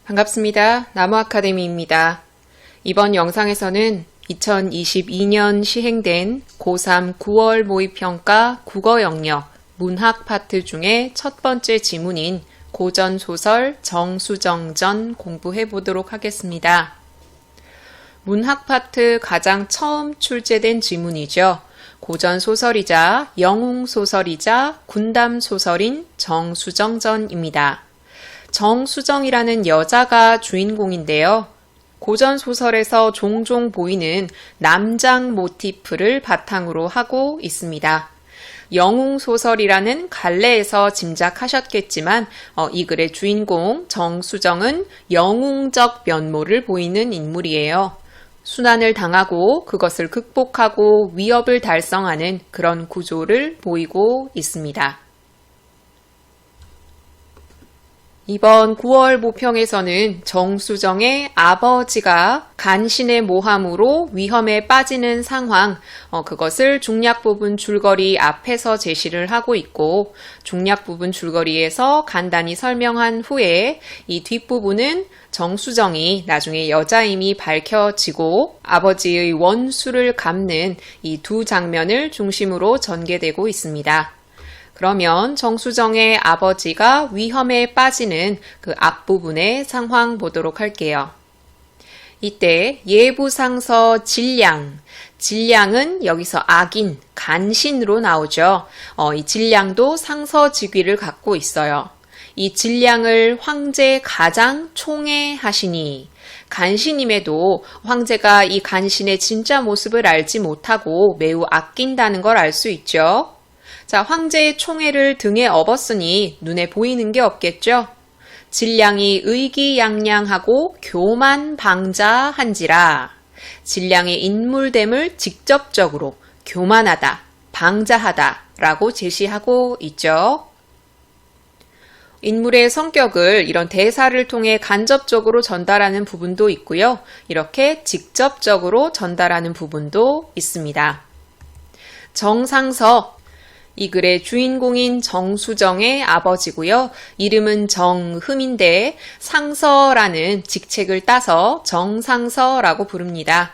반갑습니다. 나무아카데미입니다. 이번 영상에서는 2022년 시행된 고3 9월 모의평가 국어 영역 문학 파트 중에 첫 번째 지문인 고전소설 정수정전 공부해 보도록 하겠습니다. 문학 파트 가장 처음 출제된 지문이죠. 고전소설이자 영웅소설이자 군담소설인 정수정전입니다. 정수정이라는 여자가 주인공인데요. 고전소설에서 종종 보이는 남장 모티프를 바탕으로 하고 있습니다. 영웅소설이라는 갈래에서 짐작하셨겠지만 이 글의 주인공 정수정은 영웅적 면모를 보이는 인물이에요. 순환을 당하고 그것을 극복하고 위협을 달성하는 그런 구조를 보이고 있습니다. 이번 9월 모평에서는 정수정의 아버지가 간신의 모함으로 위험에 빠지는 상황, 그것을 중략 부분 줄거리 앞에서 제시를 하고 있고 중략 부분 줄거리에서 간단히 설명한 후에 이 뒷부분은 정수정이 나중에 여자임이 밝혀지고 아버지의 원수를 갚는 이 두 장면을 중심으로 전개되고 있습니다. 그러면 정수정의 아버지가 위험에 빠지는 그 앞부분의 상황 보도록 할게요. 이때 예부상서 질량, 질량은 여기서 악인, 간신으로 나오죠. 이 질량도 상서 직위를 갖고 있어요. 이 질량을 황제 가장 총애하시니 간신임에도 황제가 이 간신의 진짜 모습을 알지 못하고 매우 아낀다는 걸 알 수 있죠. 자, 황제의 총애를 등에 업었으니 눈에 보이는 게 없겠죠? 질량이 의기양양하고 교만방자한지라 질량의 인물됨을 직접적으로 교만하다, 방자하다 라고 제시하고 있죠. 인물의 성격을 이런 대사를 통해 간접적으로 전달하는 부분도 있고요. 이렇게 직접적으로 전달하는 부분도 있습니다. 정상서, 이 글의 주인공인 정수정의 아버지고요. 이름은 정흠인데 상서라는 직책을 따서 정상서라고 부릅니다.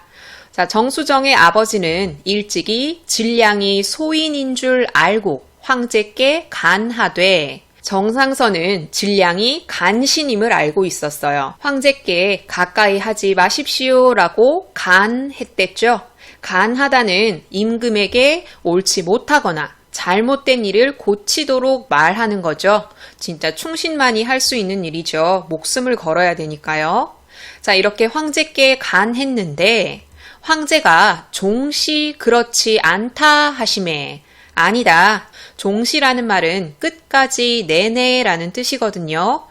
자, 정수정의 아버지는 일찍이 질량이 소인인 줄 알고 황제께 간하되 정상서는 질량이 간신임을 알고 있었어요. 황제께 가까이 하지 마십시오라고 간했댔죠. 간하다는 임금에게 옳지 못하거나 잘못된 일을 고치도록 말하는 거죠. 진짜 충신만이 할 수 있는 일이죠. 목숨을 걸어야 되니까요. 자, 이렇게 황제께 간했는데 황제가 종시 그렇지 않다 하심에 아니다. 종시라는 말은 끝까지 내내라는 뜻이거든요.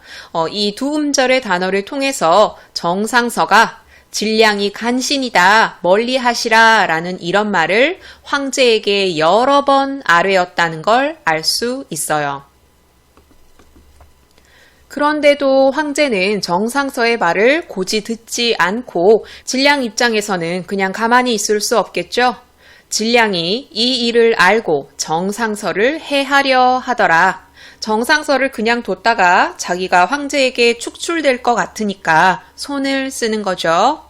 이 두 음절의 단어를 통해서 정상서가 질량이 간신이다, 멀리 하시라 라는 이런 말을 황제에게 여러 번 아뢰었다는 걸 알 수 있어요. 그런데도 황제는 정상서의 말을 고지 듣지 않고 질량 입장에서는 그냥 가만히 있을 수 없겠죠. 질량이 이 일을 알고 정상서를 해하려 하더라. 정상서를 그냥 뒀다가 자기가 황제에게 축출될 것 같으니까 손을 쓰는 거죠.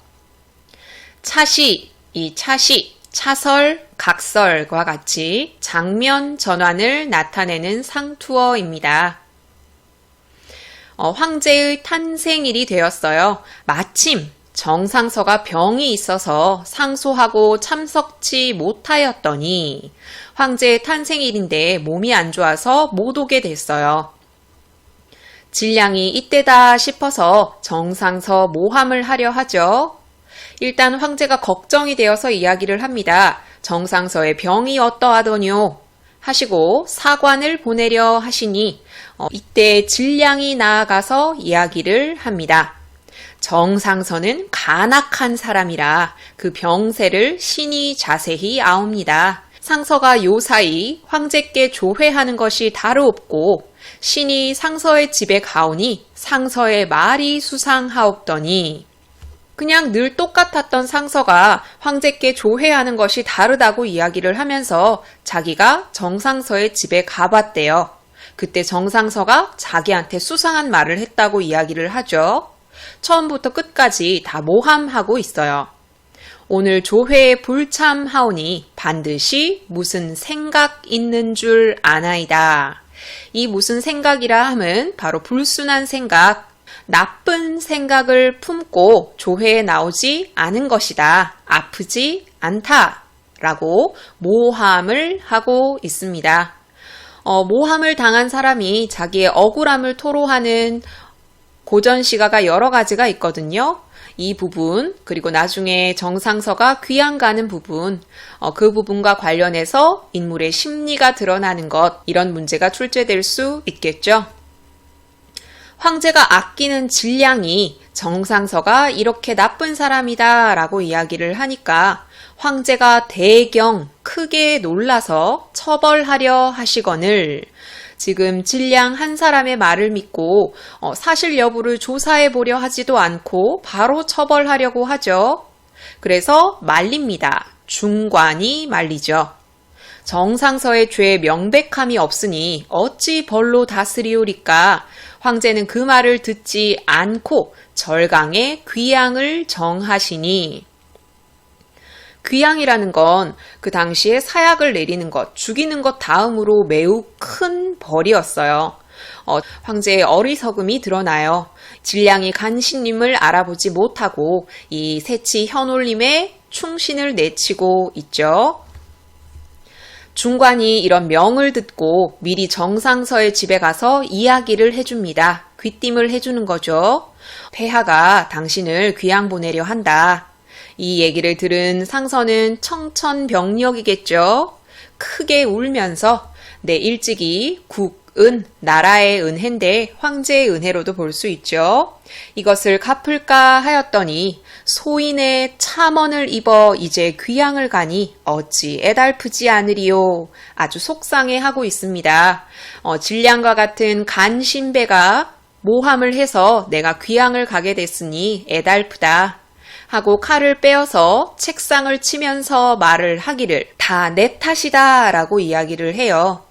차시, 이 차시, 차설, 각설과 같이 장면 전환을 나타내는 상투어입니다. 황제의 탄생일이 되었어요. 마침 정상서가 병이 있어서 상소하고 참석치 못하였더니 황제의 탄생일인데 몸이 안 좋아서 못 오게 됐어요. 질량이 이때다 싶어서 정상서 모함을 하려 하죠. 일단 황제가 걱정이 되어서 이야기를 합니다. 정상서의 병이 어떠하더뇨 하시고 사관을 보내려 하시니 이때 질량이 나아가서 이야기를 합니다. 정상서는 간악한 사람이라 그 병세를 신이 자세히 아옵니다. 상서가 요사이 황제께 조회하는 것이 다루 없고 신이 상서의 집에 가오니 상서의 말이 수상하옵더니 그냥 늘 똑같았던 상서가 황제께 조회하는 것이 다르다고 이야기를 하면서 자기가 정상서의 집에 가봤대요. 그때 정상서가 자기한테 수상한 말을 했다고 이야기를 하죠. 처음부터 끝까지 다 모함하고 있어요. 오늘 조회에 불참하오니 반드시 무슨 생각 있는 줄 아나이다. 이 무슨 생각이라 함은 바로 불순한 생각, 나쁜 생각을 품고 조회에 나오지 않은 것이다. 아프지 않다. 라고 모함을 하고 있습니다. 모함을 당한 사람이 자기의 억울함을 토로하는 고전시가가 여러 가지가 있거든요. 이 부분, 그리고 나중에 정상서가 귀양 가는 부분, 그 부분과 관련해서 인물의 심리가 드러나는 것, 이런 문제가 출제될 수 있겠죠. 황제가 아끼는 질량이 정상서가 이렇게 나쁜 사람이다 라고 이야기를 하니까 황제가 대경 크게 놀라서 처벌하려 하시거늘, 지금 질량 한 사람의 말을 믿고 사실 여부를 조사해 보려 하지도 않고 바로 처벌하려고 하죠. 그래서 말립니다. 중관이 말리죠. 정상서의 죄 명백함이 없으니 어찌 벌로 다스리오리까. 황제는 그 말을 듣지 않고 절강에 귀양을 정하시니, 귀양이라는 건 그 당시에 사약을 내리는 것, 죽이는 것 다음으로 매우 큰 벌이었어요. 황제의 어리석음이 드러나요. 질량이 간신님을 알아보지 못하고 이 세치 현올림에 충신을 내치고 있죠. 중관이 이런 명을 듣고 미리 정상서의 집에 가서 이야기를 해줍니다. 귀띔을 해주는 거죠. 폐하가 당신을 귀양 보내려 한다. 이 얘기를 들은 상선은 청천벽력이겠죠. 크게 울면서 내 일찍이 국은 나라의 은혜인데 황제의 은혜로도 볼 수 있죠. 이것을 갚을까 하였더니 소인의 참언을 입어 이제 귀양을 가니 어찌 애달프지 않으리요. 아주 속상해하고 있습니다. 질량과 같은 간신배가 모함을 해서 내가 귀양을 가게 됐으니 애달프다. 하고 칼을 빼어서 책상을 치면서 말을 하기를 다 내 탓이다 라고 이야기를 해요.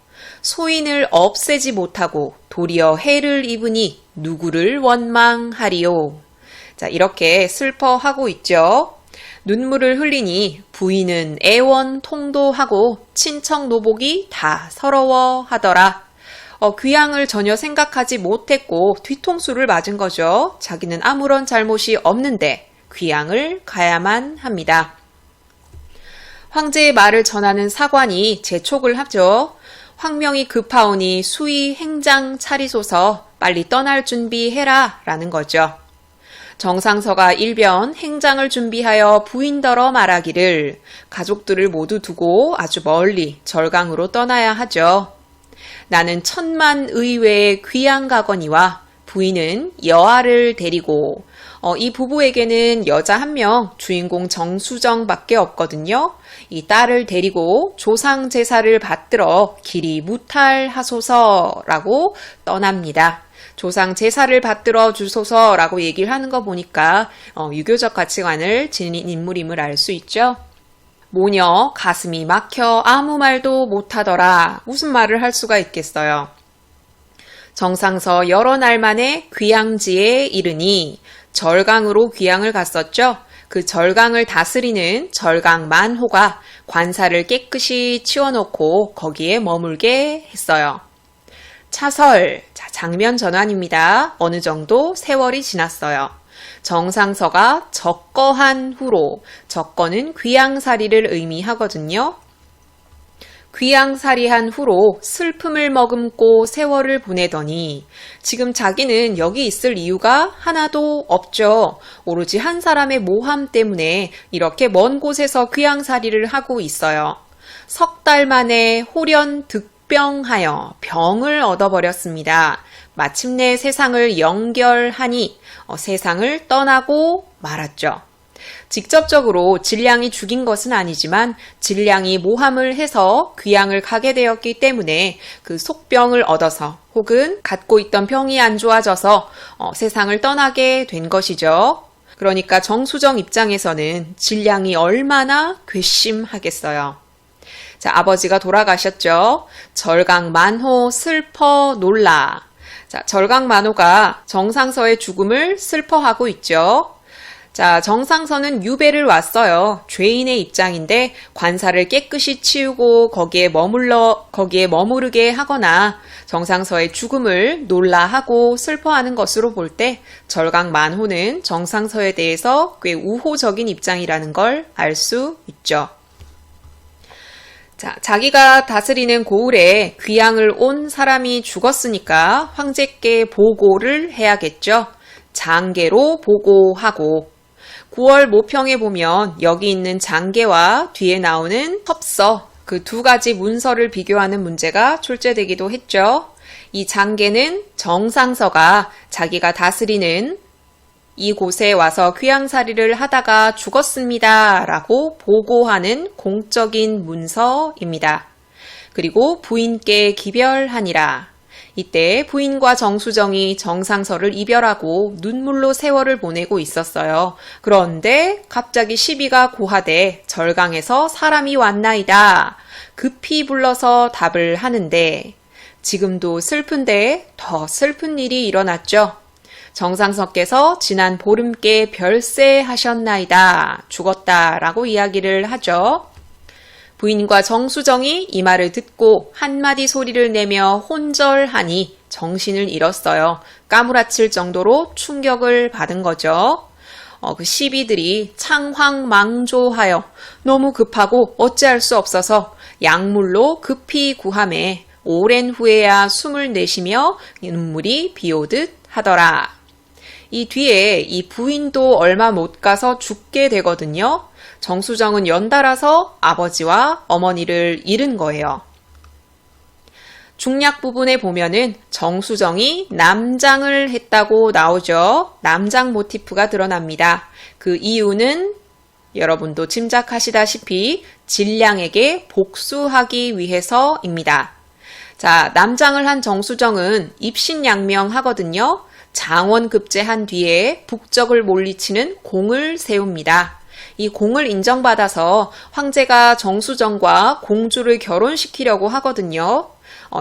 소인을 없애지 못하고 도리어 해를 입으니 누구를 원망하리요. 자, 이렇게 슬퍼하고 있죠. 눈물을 흘리니 부인은 애원 통도하고 친척 노복이 다 서러워하더라. 귀양을 전혀 생각하지 못했고 뒤통수를 맞은 거죠. 자기는 아무런 잘못이 없는데 귀양을 가야만 합니다. 황제의 말을 전하는 사관이 재촉을 하죠. 황명이 급하오니 수의 행장 차리소서, 빨리 떠날 준비해라 라는 거죠. 정상서가 일변 행장을 준비하여 부인더러 말하기를 가족들을 모두 두고 아주 멀리 절강으로 떠나야 하죠. 나는 천만 의외의 귀양 가거니와 부인은 여아를 데리고, 이 부부에게는 여자 한 명, 주인공 정수정밖에 없거든요. 이 딸을 데리고 조상 제사를 받들어 길이 무탈하소서라고 떠납니다. 조상 제사를 받들어 주소서라고 얘기를 하는 거 보니까 유교적 가치관을 지닌 인물임을 알 수 있죠. 모녀 가슴이 막혀 아무 말도 못하더라. 무슨 말을 할 수가 있겠어요. 정상서 여러 날 만에 귀양지에 이르니 절강으로 귀양을 갔었죠. 그 절강을 다스리는 절강 만호가 관사를 깨끗이 치워놓고 거기에 머물게 했어요. 차설, 장면 전환입니다. 어느 정도 세월이 지났어요. 정상서가 적거한 후로, 적거는 귀양살이를 의미하거든요. 귀양살이한 후로 슬픔을 머금고 세월을 보내더니 지금 자기는 여기 있을 이유가 하나도 없죠. 오로지 한 사람의 모함 때문에 이렇게 먼 곳에서 귀양살이를 하고 있어요. 석 달 만에 홀연 득병하여 병을 얻어버렸습니다. 마침내 세상을 영결하니 세상을 떠나고 말았죠. 직접적으로 질량이 죽인 것은 아니지만 질량이 모함을 해서 귀양을 가게 되었기 때문에 그 속병을 얻어서 혹은 갖고 있던 병이 안 좋아져서 세상을 떠나게 된 것이죠. 그러니까 정수정 입장에서는 질량이 얼마나 괘씸하겠어요. 자, 아버지가 돌아가셨죠. 절강 만호 슬퍼 놀라. 자, 절강만호가 정상서의 죽음을 슬퍼하고 있죠. 자, 정상서는 유배를 왔어요. 죄인의 입장인데 관사를 깨끗이 치우고 거기에 머무르게 하거나 정상서의 죽음을 놀라하고 슬퍼하는 것으로 볼 때 절강만호는 정상서에 대해서 꽤 우호적인 입장이라는 걸 알 수 있죠. 자, 자기가 다스리는 고을에 귀양을 온 사람이 죽었으니까 황제께 보고를 해야겠죠. 장계로 보고하고 9월 모평에 보면 여기 있는 장계와 뒤에 나오는 첩서, 그 두 가지 문서를 비교하는 문제가 출제되기도 했죠. 이 장계는 정상서가 자기가 다스리는 이곳에 와서 귀양살이를 하다가 죽었습니다 라고 보고하는 공적인 문서입니다. 그리고 부인께 기별하니라. 이때 부인과 정수정이 정상서를 이별하고 눈물로 세월을 보내고 있었어요. 그런데 갑자기 시비가 고하되 절강에서 사람이 왔나이다. 급히 불러서 답을 하는데 지금도 슬픈데 더 슬픈 일이 일어났죠. 정상서께서 지난 보름께 별세하셨나이다. 죽었다라고 이야기를 하죠. 부인과 정수정이 이 말을 듣고 한마디 소리를 내며 혼절하니 정신을 잃었어요. 까무라칠 정도로 충격을 받은 거죠. 그 시비들이 창황망조하여 너무 급하고 어찌할 수 없어서 약물로 급히 구함에 오랜 후에야 숨을 내쉬며 눈물이 비오듯 하더라. 이 뒤에 이 부인도 얼마 못 가서 죽게 되거든요. 정수정은 연달아서 아버지와 어머니를 잃은 거예요. 중략 부분에 보면은 정수정이 남장을 했다고 나오죠. 남장 모티프가 드러납니다. 그 이유는 여러분도 짐작하시다시피 진량에게 복수하기 위해서입니다. 자, 남장을 한 정수정은 입신양명하거든요. 장원급제한 뒤에 북적을 몰리치는 공을 세웁니다. 이 공을 인정받아서 황제가 정수정과 공주를 결혼시키려고 하거든요.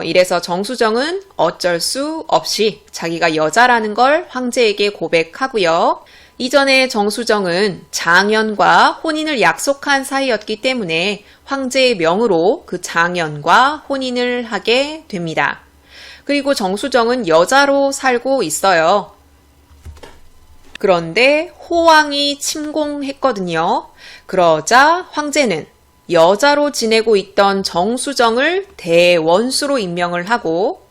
이래서 정수정은 어쩔 수 없이 자기가 여자라는 걸 황제에게 고백하고요. 이전에 정수정은 장현과 혼인을 약속한 사이였기 때문에 황제의 명으로 그 장현과 혼인을 하게 됩니다. 그리고 정수정은 여자로 살고 있어요. 그런데 호왕이 침공했거든요. 그러자 황제는 여자로 지내고 있던 정수정을 대원수로 임명을 하고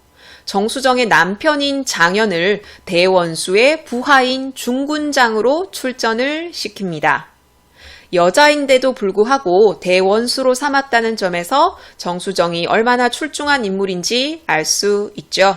정수정의 남편인 장현을 대원수의 부하인 중군장으로 출전을 시킵니다. 여자인데도 불구하고 대원수로 삼았다는 점에서 정수정이 얼마나 출중한 인물인지 알 수 있죠.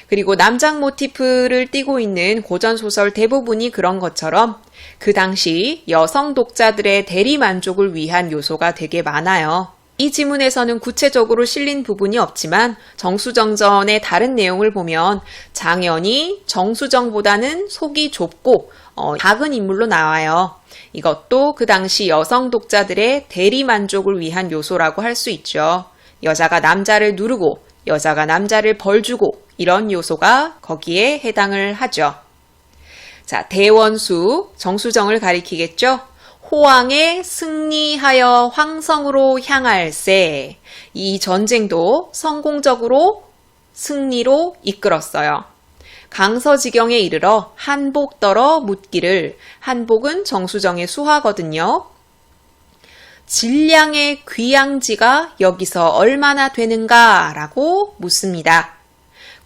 그리고 남장 모티프를 띠고 있는 고전소설 대부분이 그런 것처럼 그 당시 여성 독자들의 대리 만족을 위한 요소가 되게 많아요. 이 지문에서는 구체적으로 실린 부분이 없지만 정수정전의 다른 내용을 보면 장현이 정수정보다는 속이 좁고 작은 인물로 나와요. 이것도 그 당시 여성 독자들의 대리 만족을 위한 요소라고 할 수 있죠. 여자가 남자를 누르고 여자가 남자를 벌주고 이런 요소가 거기에 해당을 하죠. 자, 대원수, 정수정을 가리키겠죠. 호왕에 승리하여 황성으로 향할세. 이 전쟁도 성공적으로 승리로 이끌었어요. 강서지경에 이르러 한복더러 묻기를, 한복은 정수정의 수하거든요. 진량의 귀양지가 여기서 얼마나 되는가 라고 묻습니다.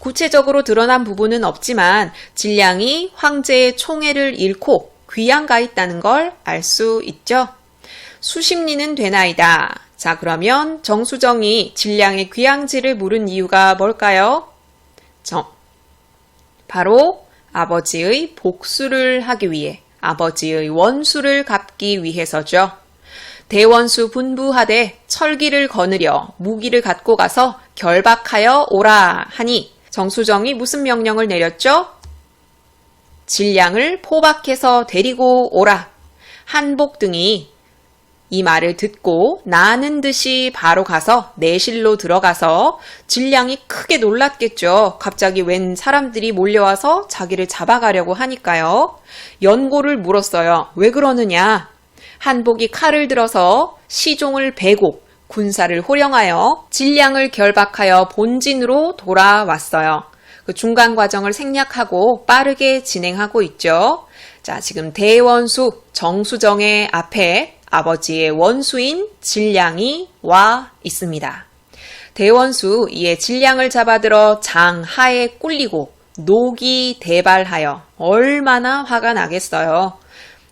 구체적으로 드러난 부분은 없지만 진량이 황제의 총애를 잃고 귀양가 있다는 걸 알 수 있죠. 수십 리는 되나이다. 자, 그러면 정수정이 진량의 귀양지를 물은 이유가 뭘까요? 바로 아버지의 복수를 하기 위해, 아버지의 원수를 갚기 위해서죠. 대원수 분부하되 철기를 거느려 무기를 갖고 가서 결박하여 오라 하니 정수정이 무슨 명령을 내렸죠? 진량을 포박해서 데리고 오라. 한복 등이 이 말을 듣고 나는 듯이 바로 가서 내실로 들어가서 진량이 크게 놀랐겠죠. 갑자기 웬 사람들이 몰려와서 자기를 잡아가려고 하니까요. 연고를 물었어요. 왜 그러느냐? 한복이 칼을 들어서 시종을 베고 군사를 호령하여 진량을 결박하여 본진으로 돌아왔어요. 그 중간 과정을 생략하고 빠르게 진행하고 있죠. 자, 지금 대원수 정수정의 앞에 아버지의 원수인 진량이 와 있습니다. 대원수 이에 진량을 잡아들어 장하에 꿀리고 녹이 대발하여 얼마나 화가 나겠어요.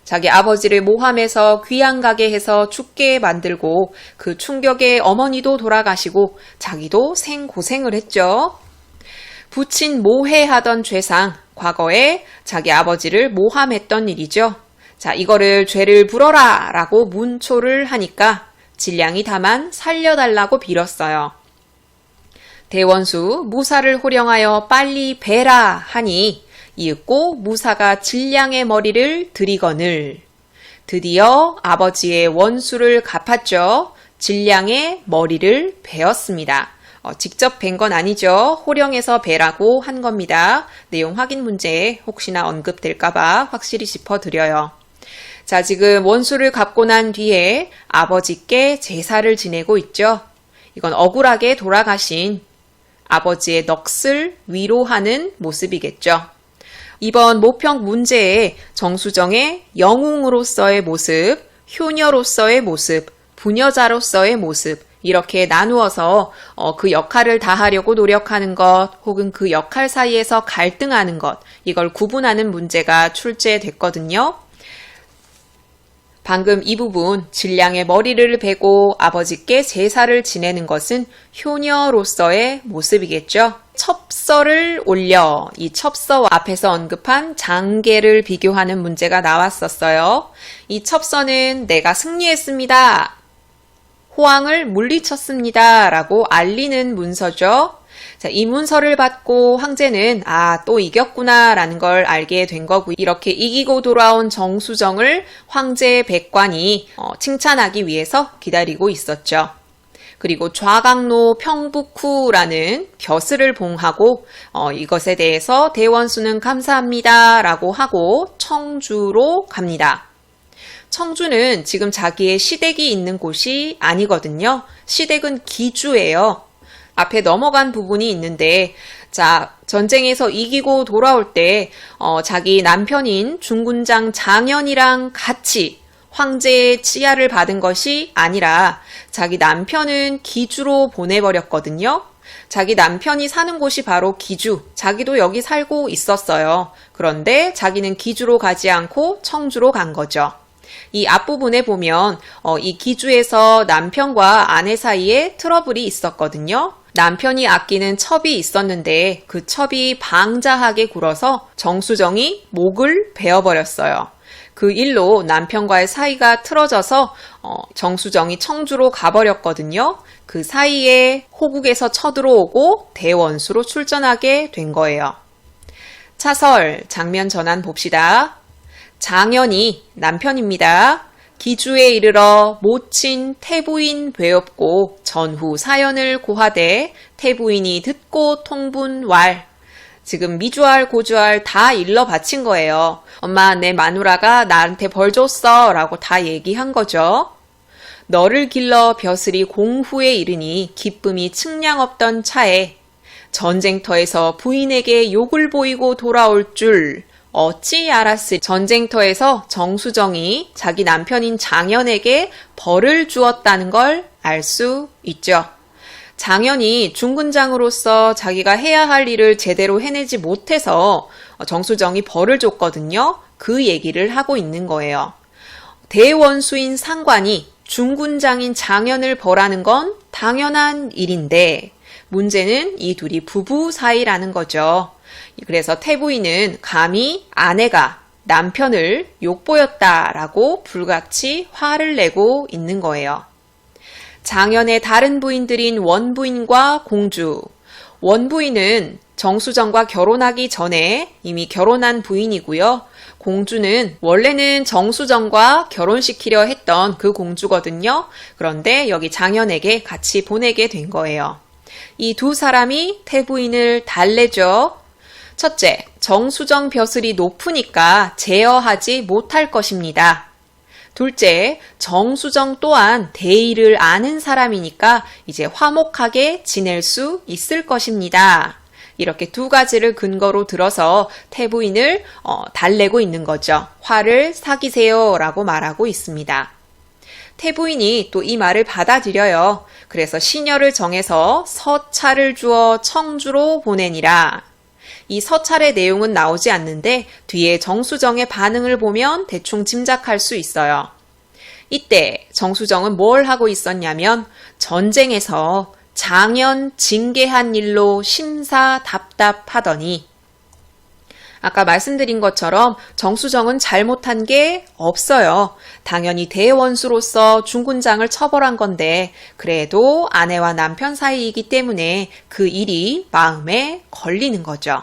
자기 아버지를 모함해서 귀양 가게 해서 죽게 만들고 그 충격에 어머니도 돌아가시고 자기도 생고생을 했죠. 부친 모해하던 죄상, 과거에 자기 아버지를 모함했던 일이죠. 자, 이거를 죄를 불어라 라고 문초를 하니까 진량이 다만 살려달라고 빌었어요. 대원수 무사를 호령하여 빨리 베라 하니 이윽고 무사가 진량의 머리를 들이거늘 드디어 아버지의 원수를 갚았죠. 진량의 머리를 베었습니다. 직접 벤 건 아니죠. 호령해서 베라고 한 겁니다. 내용 확인 문제에 혹시나 언급될까봐 확실히 짚어드려요. 자, 지금 원수를 갚고 난 뒤에 아버지께 제사를 지내고 있죠. 이건 억울하게 돌아가신 아버지의 넋을 위로하는 모습이겠죠. 이번 모평 문제에 정수정의 영웅으로서의 모습, 효녀로서의 모습, 부녀자로서의 모습 이렇게 나누어서 그 역할을 다하려고 노력하는 것 혹은 그 역할 사이에서 갈등하는 것 이걸 구분하는 문제가 출제됐거든요. 방금 이 부분 진량의 머리를 베고 아버지께 제사를 지내는 것은 효녀로서의 모습이겠죠. 첩서를 올려 이 첩서 앞에서 언급한 장계를 비교하는 문제가 나왔었어요. 이 첩서는 내가 승리했습니다. 호황을 물리쳤습니다. 라고 알리는 문서죠. 자, 이 문서를 받고 황제는 또 이겼구나 라는 걸 알게 된 거고요. 이렇게 이기고 돌아온 정수정을 황제의 백관이 칭찬하기 위해서 기다리고 있었죠. 그리고 좌강로 평북후라는 벼슬을 봉하고 이것에 대해서 대원수는 감사합니다 라고 하고 청주로 갑니다. 청주는 지금 자기의 시댁이 있는 곳이 아니거든요. 시댁은 기주예요. 앞에 넘어간 부분이 있는데 자, 전쟁에서 이기고 돌아올 때 자기 남편인 중군장 장현이랑 같이 황제의 치하를 받은 것이 아니라 자기 남편은 기주로 보내버렸거든요. 자기 남편이 사는 곳이 바로 기주, 자기도 여기 살고 있었어요. 그런데 자기는 기주로 가지 않고 청주로 간 거죠. 이 앞부분에 보면 이 기주에서 남편과 아내 사이에 트러블이 있었거든요. 남편이 아끼는 첩이 있었는데 그 첩이 방자하게 굴어서 정수정이 목을 베어버렸어요. 그 일로 남편과의 사이가 틀어져서 정수정이 청주로 가버렸거든요. 그 사이에 호국에서 쳐들어오고 대원수로 출전하게 된 거예요. 차설 장면 전환 봅시다. 장현이 남편입니다. 기주에 이르러 모친 태부인 외없고 전후 사연을 고하되 태부인이 듣고 통분왈. 지금 미주알 고주알 다 일러 바친 거예요. 엄마 내 마누라가 나한테 벌 줬어 라고 다 얘기한 거죠. 너를 길러 벼슬이 공후에 이르니 기쁨이 측량 없던 차에 전쟁터에서 부인에게 욕을 보이고 돌아올 줄 어찌 알았으리. 전쟁터에서 정수정이 자기 남편인 장현에게 벌을 주었다는 걸 알 수 있죠. 장현이 중군장으로서 자기가 해야 할 일을 제대로 해내지 못해서 정수정이 벌을 줬거든요. 그 얘기를 하고 있는 거예요. 대원수인 상관이 중군장인 장현을 벌하는 건 당연한 일인데 문제는 이 둘이 부부 사이라는 거죠. 그래서 태부인은 감히 아내가 남편을 욕보였다라고 불같이 화를 내고 있는 거예요. 장현의 다른 부인들인 원부인과 공주. 원부인은 정수정과 결혼하기 전에 이미 결혼한 부인이고요. 공주는 원래는 정수정과 결혼시키려 했던 그 공주거든요. 그런데 여기 장현에게 같이 보내게 된 거예요. 이 두 사람이 태부인을 달래죠. 첫째, 정수정 벼슬이 높으니까 제어하지 못할 것입니다. 둘째, 정수정 또한 대의를 아는 사람이니까 이제 화목하게 지낼 수 있을 것입니다. 이렇게 두 가지를 근거로 들어서 태부인을 달래고 있는 거죠. 화를 사귀세요 라고 말하고 있습니다. 태부인이 또 이 말을 받아들여요. 그래서 시녀를 정해서 서찰을 주어 청주로 보내니라. 이 서찰의 내용은 나오지 않는데 뒤에 정수정의 반응을 보면 대충 짐작할 수 있어요. 이때 정수정은 뭘 하고 있었냐면 전쟁에서 장현 징계한 일로 심사답답하더니, 아까 말씀드린 것처럼 정수정은 잘못한 게 없어요. 당연히 대원수로서 중군장을 처벌한 건데 그래도 아내와 남편 사이이기 때문에 그 일이 마음에 걸리는 거죠.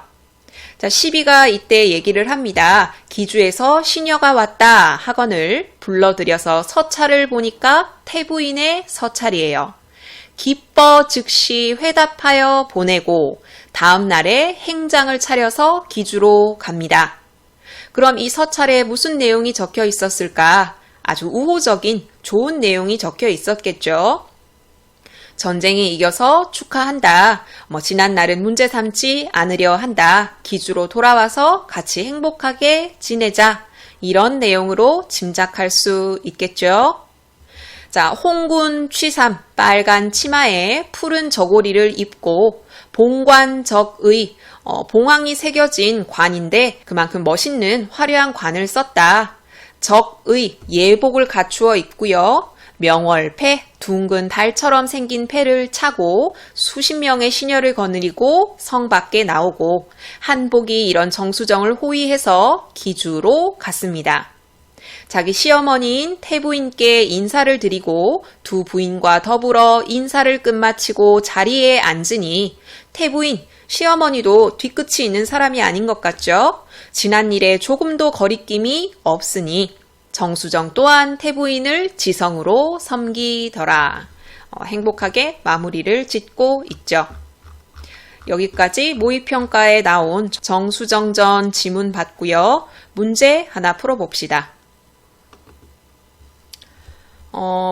자, 시비가 이때 얘기를 합니다. 기주에서 시녀가 왔다 하거늘 불러들여서 서찰을 보니까 태부인의 서찰이에요. 기뻐 즉시 회답하여 보내고 다음 날에 행장을 차려서 기주로 갑니다. 그럼 이 서찰에 무슨 내용이 적혀 있었을까? 아주 우호적인 좋은 내용이 적혀 있었겠죠. 전쟁에 이겨서 축하한다. 지난 날은 문제 삼지 않으려 한다. 기주로 돌아와서 같이 행복하게 지내자. 이런 내용으로 짐작할 수 있겠죠. 자, 홍군 취삼 빨간 치마에 푸른 저고리를 입고 봉관적의 봉황이 새겨진 관인데 그만큼 멋있는 화려한 관을 썼다. 적의 예복을 갖추어 입고요. 명월패 둥근 달처럼 생긴 패를 차고 수십 명의 시녀를 거느리고 성 밖에 나오고 한복이 이런 정수정을 호위해서 기주로 갔습니다. 자기 시어머니인 태부인께 인사를 드리고 두 부인과 더불어 인사를 끝마치고 자리에 앉으니 태부인, 시어머니도 뒤끝이 있는 사람이 아닌 것 같죠? 지난 일에 조금도 거리낌이 없으니 정수정 또한 태부인을 지성으로 섬기더라. 행복하게 마무리를 짓고 있죠. 여기까지 모의평가에 나온 정수정전 지문 봤고요. 문제 하나 풀어봅시다.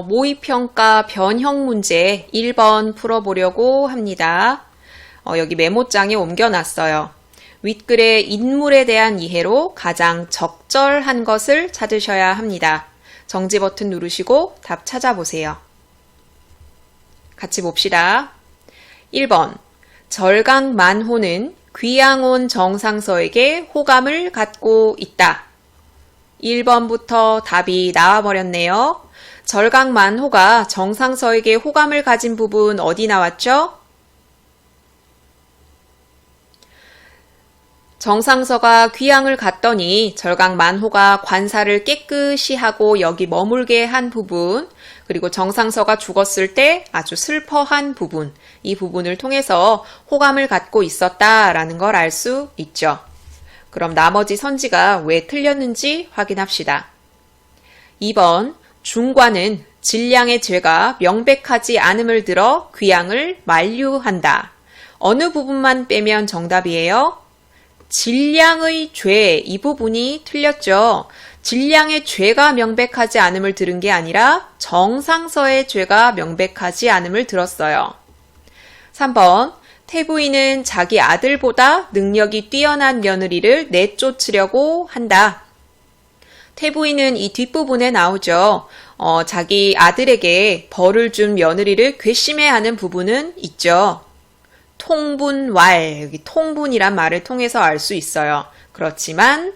모의평가 변형 문제 1번 풀어보려고 합니다. 여기 메모장에 옮겨놨어요. 윗글의 인물에 대한 이해로 가장 적절한 것을 찾으셔야 합니다. 정지 버튼 누르시고 답 찾아보세요. 같이 봅시다. 1번 절강만호는 귀양 온 정상서에게 호감을 갖고 있다. 1번부터 답이 나와버렸네요. 절강만호가 정상서에게 호감을 가진 부분 어디 나왔죠? 정상서가 귀양을 갔더니 절강만호가 관사를 깨끗이 하고 여기 머물게 한 부분, 그리고 정상서가 죽었을 때 아주 슬퍼한 부분, 이 부분을 통해서 호감을 갖고 있었다라는 걸 알 수 있죠. 그럼 나머지 선지가 왜 틀렸는지 확인합시다. 2번 중관은 진량의 죄가 명백하지 않음을 들어 귀양을 만류한다. 어느 부분만 빼면 정답이에요? 진량의 죄, 이 부분이 틀렸죠. 진량의 죄가 명백하지 않음을 들은 게 아니라 정상서의 죄가 명백하지 않음을 들었어요. 3번 태부인은 자기 아들보다 능력이 뛰어난 며느리를 내쫓으려고 한다. 태부인은 이 뒷부분에 나오죠. 자기 아들에게 벌을 준 며느리를 괘씸해하는 부분은 있죠. 통분왈, 여기 통분이란 말을 통해서 알 수 있어요. 그렇지만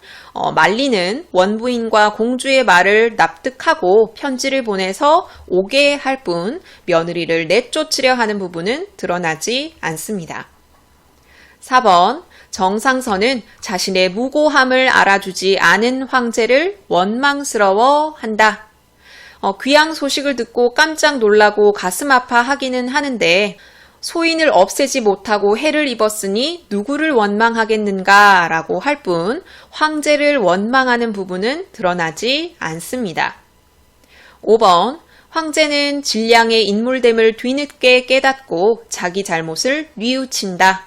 만리는 원부인과 공주의 말을 납득하고 편지를 보내서 오게 할 뿐 며느리를 내쫓으려 하는 부분은 드러나지 않습니다. 4번 정상서는 자신의 무고함을 알아주지 않은 황제를 원망스러워한다. 귀양 소식을 듣고 깜짝 놀라고 가슴 아파하기는 하는데 소인을 없애지 못하고 해를 입었으니 누구를 원망하겠는가 라고 할 뿐 황제를 원망하는 부분은 드러나지 않습니다. 5번 황제는 진량의 인물됨을 뒤늦게 깨닫고 자기 잘못을 뉘우친다.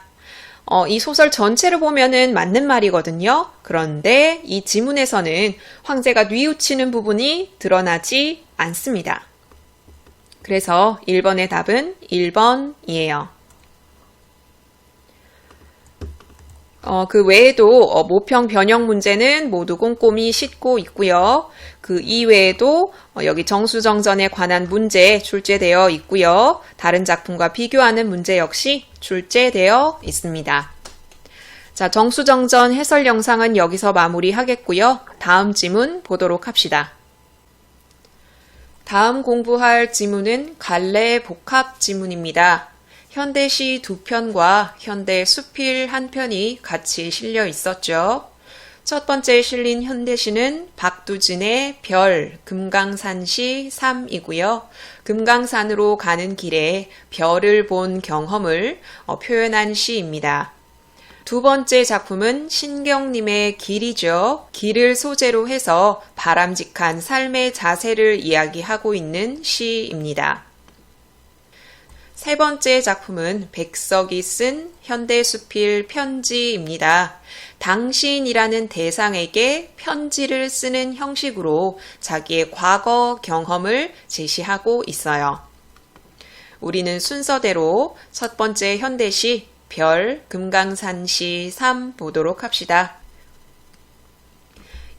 이 소설 전체를 보면은 맞는 말이거든요. 그런데 이 지문에서는 황제가 뉘우치는 부분이 드러나지 않습니다. 그래서 1번의 답은 1번이에요. 그 외에도 모평 변형 문제는 모두 꼼꼼히 싣고 있고요. 그 이외에도 여기 정수정전에 관한 문제 출제되어 있고요. 다른 작품과 비교하는 문제 역시 출제되어 있습니다. 자, 정수정전 해설 영상은 여기서 마무리하겠고요. 다음 지문 보도록 합시다. 다음 공부할 지문은 갈래 복합 지문입니다. 현대시 2편과 현대 수필 1편이 같이 실려 있었죠. 첫 번째 실린 현대시는 박두진의 별, 금강산시 3이고요. 금강산으로 가는 길에 별을 본 경험을 표현한 시입니다. 두 번째 작품은 신경님의 길이죠. 길을 소재로 해서 바람직한 삶의 자세를 이야기하고 있는 시입니다. 세 번째 작품은 백석이 쓴 현대수필 편지입니다. 당신이라는 대상에게 편지를 쓰는 형식으로 자기의 과거 경험을 제시하고 있어요. 우리는 순서대로 첫 번째 현대시 별, 금강산시 3 보도록 합시다.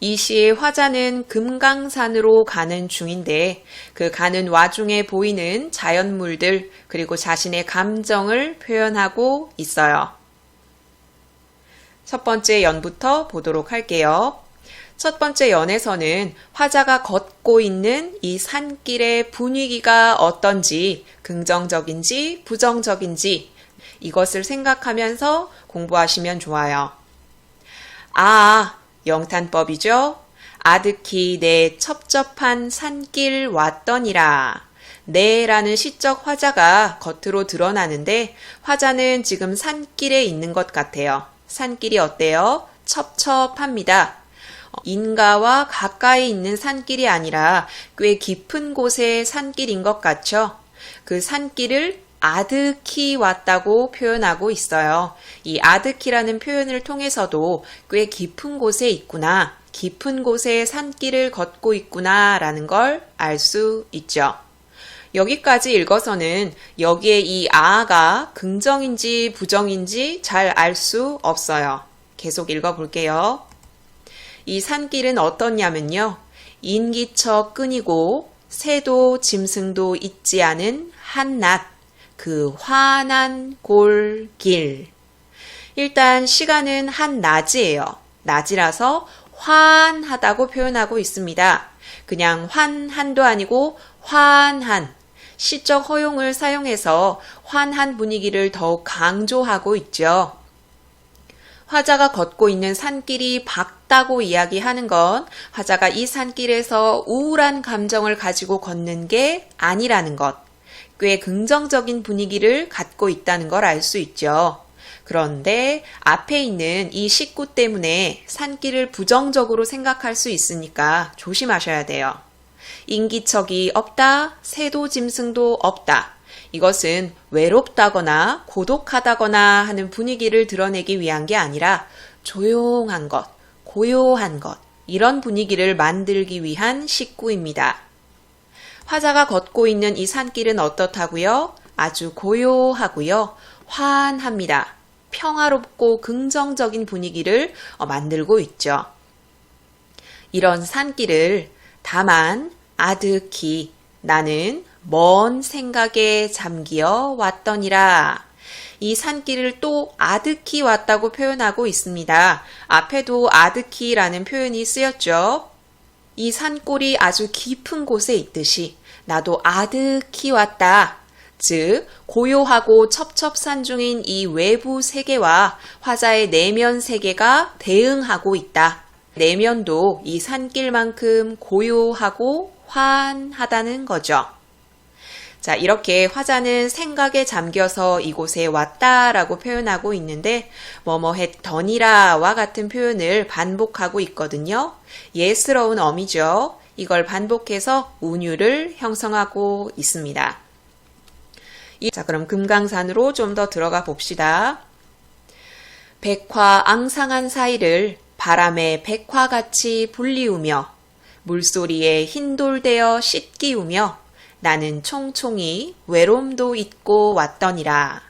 이 시의 화자는 금강산으로 가는 중인데 그 가는 와중에 보이는 자연물들 그리고 자신의 감정을 표현하고 있어요. 첫 번째 연부터 보도록 할게요. 첫 번째 연에서는 화자가 걷고 있는 이 산길의 분위기가 어떤지 긍정적인지 부정적인지 이것을 생각하면서 공부하시면 좋아요. 영탄법이죠. 아득히 내 첩첩한 산길 왔더니라. 네라는 시적 화자가 겉으로 드러나는데 화자는 지금 산길에 있는 것 같아요. 산길이 어때요? 첩첩합니다. 인가와 가까이 있는 산길이 아니라 꽤 깊은 곳의 산길인 것 같죠? 그 산길을 아득히 왔다고 표현하고 있어요. 이 아득히라는 표현을 통해서도 꽤 깊은 곳에 있구나, 깊은 곳에 산길을 걷고 있구나 라는 걸 알 수 있죠. 여기까지 읽어서는 여기에 이 아가 긍정인지 부정인지 잘 알 수 없어요. 계속 읽어볼게요. 이 산길은 어떻냐면요. 인기처 끈이고 새도 짐승도 있지 않은 한낮 그 환한 골길. 일단 시간은 한낮이에요. 낮이라서 환하다고 표현하고 있습니다. 그냥 환한도 아니고 환한. 시적 허용을 사용해서 환한 분위기를 더욱 강조하고 있죠. 화자가 걷고 있는 산길이 밝다고 이야기하는 건 화자가 이 산길에서 우울한 감정을 가지고 걷는 게 아니라는 것. 꽤 긍정적인 분위기를 갖고 있다는 걸 알 수 있죠. 그런데 앞에 있는 이 식구 때문에 산길을 부정적으로 생각할 수 있으니까 조심하셔야 돼요. 인기척이 없다, 새도 짐승도 없다. 이것은 외롭다거나 고독하다거나 하는 분위기를 드러내기 위한 게 아니라 조용한 것, 고요한 것, 이런 분위기를 만들기 위한 식구입니다. 화자가 걷고 있는 이 산길은 어떻다고요? 아주 고요하고요. 환합니다. 평화롭고 긍정적인 분위기를 만들고 있죠. 이런 산길을 다만 아득히 나는 먼 생각에 잠기어 왔더니라. 이 산길을 또 아득히 왔다고 표현하고 있습니다. 앞에도 아득히라는 표현이 쓰였죠. 이 산골이 아주 깊은 곳에 있듯이 나도 아득히 왔다. 즉 고요하고 첩첩산중인 이 외부 세계와 화자의 내면 세계가 대응하고 있다. 내면도 이 산길만큼 고요하고 환하다는 거죠. 자, 이렇게 화자는 생각에 잠겨서 이곳에 왔다라고 표현하고 있는데 뭐뭐 했더니라와 같은 표현을 반복하고 있거든요. 예스러운 어미죠. 이걸 반복해서 운율을 형성하고 있습니다. 자, 그럼 금강산으로 좀 더 들어가 봅시다. 백화 앙상한 사이를 바람에 백화같이 불리우며 물소리에 흰돌되어 씻기우며 나는 총총히 외로움도 잊고 왔더니라.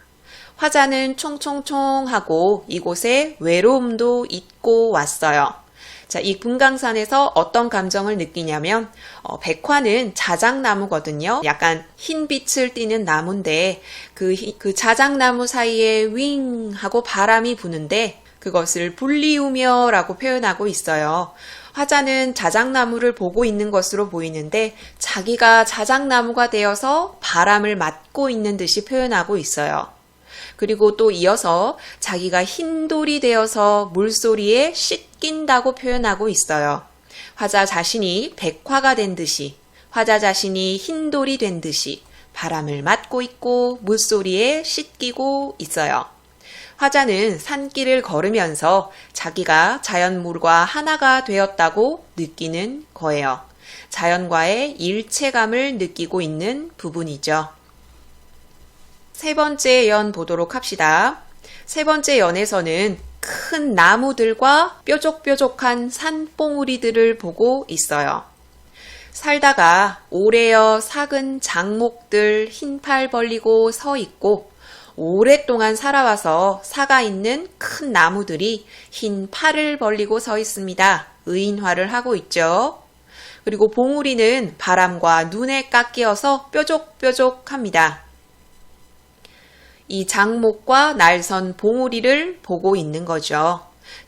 화자는 총총총 하고 이곳에 외로움도 잊고 왔어요. 자, 이 금강산에서 어떤 감정을 느끼냐면 백화는 자작나무거든요. 약간 흰 빛을 띠는 나무인데 그 자작나무 사이에 윙 하고 바람이 부는데 그것을 불리우며 라고 표현하고 있어요. 화자는 자작나무를 보고 있는 것으로 보이는데 자기가 자작나무가 되어서 바람을 맞고 있는 듯이 표현하고 있어요. 그리고 또 이어서 자기가 흰돌이 되어서 물소리에 씻긴다고 표현하고 있어요. 화자 자신이 백화가 된 듯이, 화자 자신이 흰돌이 된 듯이 바람을 맞고 있고 물소리에 씻기고 있어요. 화자는 산길을 걸으면서 자기가 자연물과 하나가 되었다고 느끼는 거예요. 자연과의 일체감을 느끼고 있는 부분이죠. 세 번째 연 보도록 합시다. 세 번째 연에서는 큰 나무들과 뾰족뾰족한 산봉우리들을 보고 있어요. 살다가 오래여 삭은 장목들 흰팔 벌리고 서 있고 오랫동안 살아와서 사가 있는 큰 나무들이 흰 팔을 벌리고 서 있습니다. 의인화를 하고 있죠. 그리고 봉우리는 바람과 눈에 깎여서 뾰족뾰족합니다. 이 장목과 날선 봉우리를 보고 있는 거죠.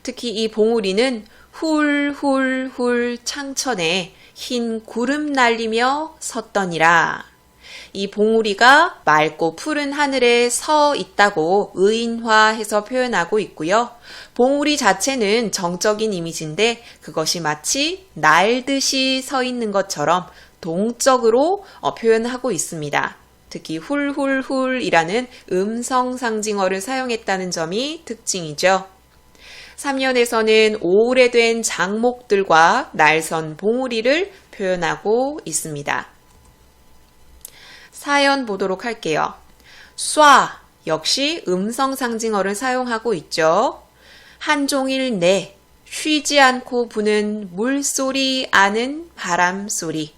특히 이 봉우리는 훌훌훌 창천에 흰 구름 날리며 섰더니라. 이 봉우리가 맑고 푸른 하늘에 서 있다고 의인화해서 표현하고 있고요. 봉우리 자체는 정적인 이미지인데 그것이 마치 날듯이 서 있는 것처럼 동적으로 표현하고 있습니다. 특히 훌훌훌이라는 음성 상징어를 사용했다는 점이 특징이죠. 3년에서는 오래된 장목들과 날선 봉우리를 표현하고 있습니다. 4연 보도록 할게요. 쏴 역시 음성 상징어를 사용하고 있죠. 한종일 내 쉬지 않고 부는 물소리 아는 바람소리.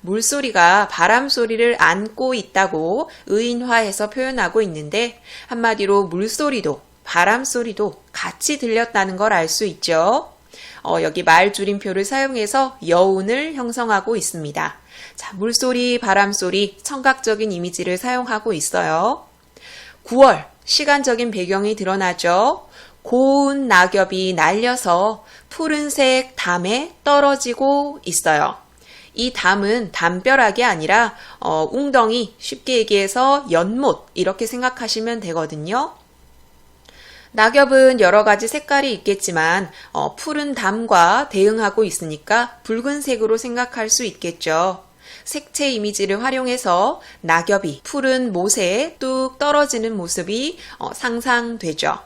물소리가 바람소리를 안고 있다고 의인화해서 표현하고 있는데 한마디로 물소리도 바람소리도 같이 들렸다는 걸 알 수 있죠. 여기 말줄임표를 사용해서 여운을 형성하고 있습니다. 자, 물소리, 바람소리, 청각적인 이미지를 사용하고 있어요. 9월, 시간적인 배경이 드러나죠. 고운 낙엽이 날려서 푸른색 담에 떨어지고 있어요. 이 담은 담벼락이 아니라 웅덩이, 쉽게 얘기해서 연못 이렇게 생각하시면 되거든요. 낙엽은 여러 가지 색깔이 있겠지만 푸른 담과 대응하고 있으니까 붉은색으로 생각할 수 있겠죠. 색채 이미지를 활용해서 낙엽이 푸른 못에 뚝 떨어지는 모습이 상상되죠.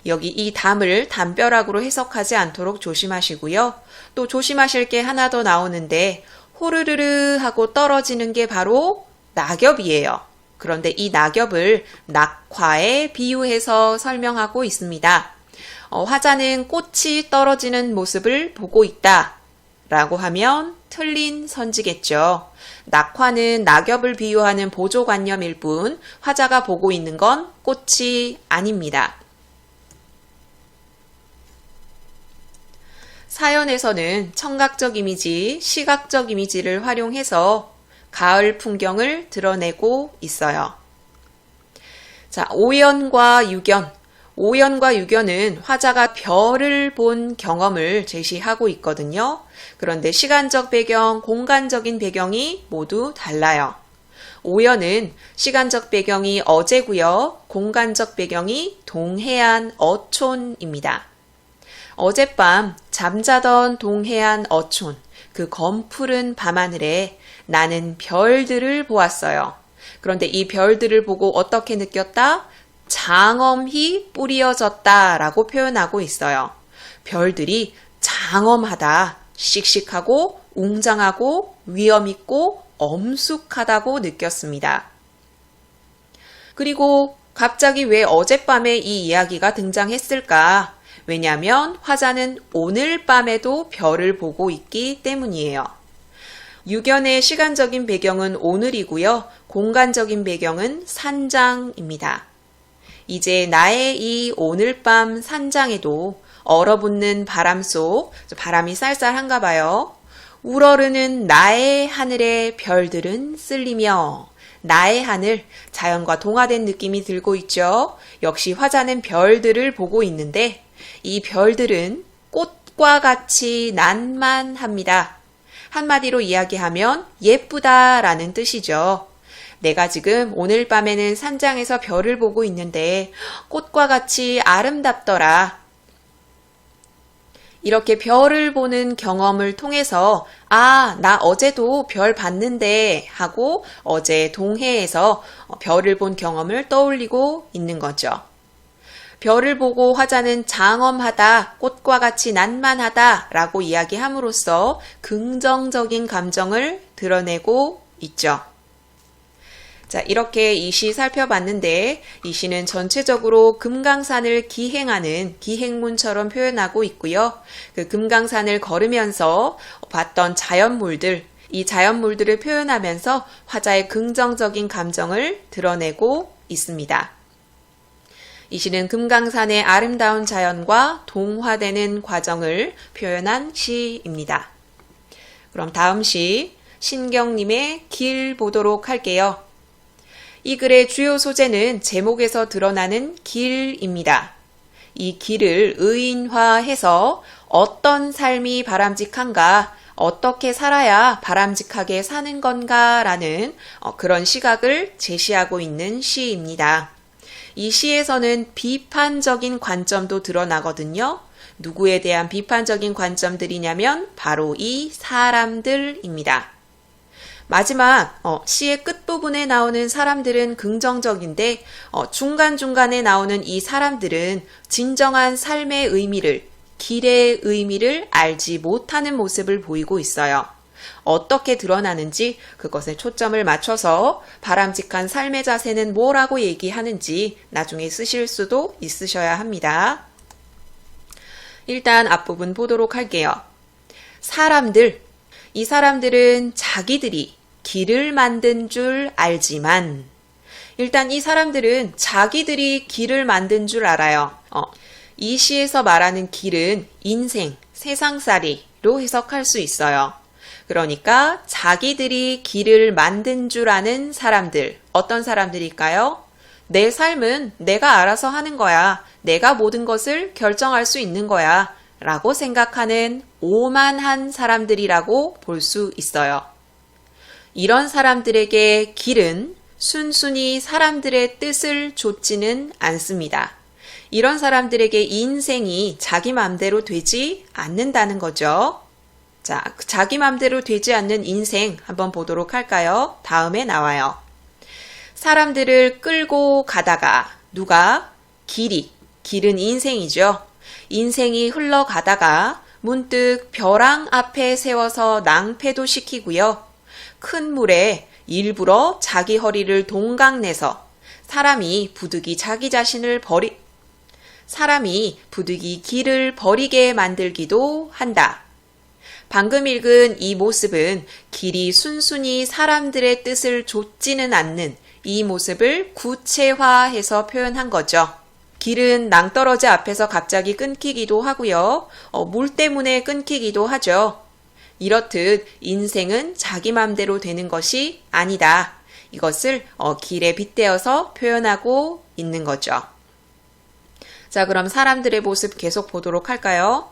여기 이 담을 담벼락으로 해석하지 않도록 조심하시고요. 또 조심하실 게 하나 더 나오는데 호르르르 하고 떨어지는 게 바로 낙엽이에요. 그런데 이 낙엽을 낙화에 비유해서 설명하고 있습니다. 화자는 꽃이 떨어지는 모습을 보고 있다 라고 하면 틀린 선지겠죠. 낙화는 낙엽을 비유하는 보조관념일 뿐 화자가 보고 있는 건 꽃이 아닙니다. 사연에서는 청각적 이미지, 시각적 이미지를 활용해서 가을 풍경을 드러내고 있어요. 자, 5연과 6연. 5연과 6연은 화자가 별을 본 경험을 제시하고 있거든요. 그런데 시간적 배경, 공간적인 배경이 모두 달라요. 5연은 시간적 배경이 어제고요. 공간적 배경이 동해안 어촌입니다. 어젯밤 잠자던 동해안 어촌, 그 검푸른 밤하늘에 나는 별들을 보았어요. 그런데 이 별들을 보고 어떻게 느꼈다? 장엄히 뿌리어졌다 라고 표현하고 있어요. 별들이 장엄하다, 씩씩하고 웅장하고 위엄있고 엄숙하다고 느꼈습니다. 그리고 갑자기 왜 어젯밤에 이 이야기가 등장했을까? 왜냐하면 화자는 오늘 밤에도 별을 보고 있기 때문이에요. 유견의 시간적인 배경은 오늘이고요. 공간적인 배경은 산장입니다. 이제 나의 이 오늘 밤 산장에도 얼어붙는 바람 속, 바람이 쌀쌀한가 봐요. 우러르는 나의 하늘의 별들은 쓸리며 나의 하늘, 자연과 동화된 느낌이 들고 있죠. 역시 화자는 별들을 보고 있는데 이 별들은 꽃과 같이 난만합니다. 한마디로 이야기하면 예쁘다라는 뜻이죠. 내가 지금 오늘 밤에는 산장에서 별을 보고 있는데 꽃과 같이 아름답더라. 이렇게 별을 보는 경험을 통해서 나 어제도 별 봤는데 하고 어제 동해에서 별을 본 경험을 떠올리고 있는 거죠. 별을 보고 화자는 장엄하다, 꽃과 같이 난만하다 라고 이야기함으로써 긍정적인 감정을 드러내고 있죠. 자, 이렇게 이 시 살펴봤는데 이 시는 전체적으로 금강산을 기행하는 기행문처럼 표현하고 있고요. 그 금강산을 걸으면서 봤던 자연물들, 이 자연물들을 표현하면서 화자의 긍정적인 감정을 드러내고 있습니다. 이 시는 금강산의 아름다운 자연과 동화되는 과정을 표현한 시입니다. 그럼 다음 시 신경님의 길 보도록 할게요. 이 글의 주요 소재는 제목에서 드러나는 길입니다. 이 길을 의인화해서 어떤 삶이 바람직한가, 어떻게 살아야 바람직하게 사는 건가 라는 그런 시각을 제시하고 있는 시입니다. 이 시에서는 비판적인 관점도 드러나거든요. 누구에 대한 비판적인 관점들이냐면 바로 이 사람들입니다. 마지막 시의 끝부분에 나오는 사람들은 긍정적인데 중간중간에 나오는 이 사람들은 진정한 삶의 의미를, 길의 의미를 알지 못하는 모습을 보이고 있어요. 어떻게 드러나는지 그것에 초점을 맞춰서 바람직한 삶의 자세는 뭐라고 얘기하는지 나중에 쓰실 수도 있으셔야 합니다. 일단 앞부분 보도록 할게요. 사람들, 이 사람들은 자기들이 길을 만든 줄 알지만 일단 이 사람들은 자기들이 길을 만든 줄 알아요. 이 시에서 말하는 길은 인생, 세상살이로 해석할 수 있어요. 그러니까 자기들이 길을 만든 줄 아는 사람들, 어떤 사람들일까요? 내 삶은 내가 알아서 하는 거야. 내가 모든 것을 결정할 수 있는 거야. 라고 생각하는 오만한 사람들이라고 볼 수 있어요. 이런 사람들에게 길은 순순히 사람들의 뜻을 좇지는 않습니다. 이런 사람들에게 인생이 자기 맘대로 되지 않는다는 거죠. 자, 자기 맘대로 되지 않는 인생 한번 보도록 할까요? 다음에 나와요. 사람들을 끌고 가다가 누가? 길은 인생이죠. 인생이 흘러가다가 문득 벼랑 앞에 세워서 낭패도 시키고요. 큰 물에 일부러 자기 허리를 동강내서 사람이 부득이 길을 버리게 만들기도 한다. 방금 읽은 이 모습은 길이 순순히 사람들의 뜻을 좇지는 않는 이 모습을 구체화해서 표현한 거죠. 길은 낭떠러지 앞에서 갑자기 끊기기도 하고요. 물 때문에 끊기기도 하죠. 이렇듯 인생은 자기 맘대로 되는 것이 아니다. 이것을 길에 빗대어서 표현하고 있는 거죠. 자, 그럼 사람들의 모습 계속 보도록 할까요?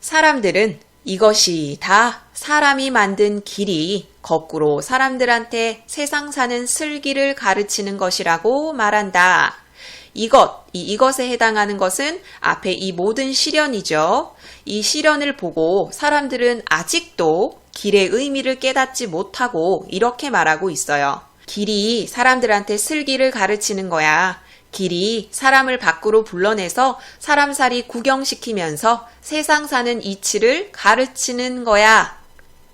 사람들은 이것이 다 사람이 만든 길이 거꾸로 사람들한테 세상 사는 슬기를 가르치는 것이라고 말한다. 이것에 해당하는 것은 앞에 이 모든 시련이죠. 이 시련을 보고 사람들은 아직도 길의 의미를 깨닫지 못하고 이렇게 말하고 있어요. 길이 사람들한테 슬기를 가르치는 거야. 길이 사람을 밖으로 불러내서 사람살이 구경시키면서 세상 사는 이치를 가르치는 거야.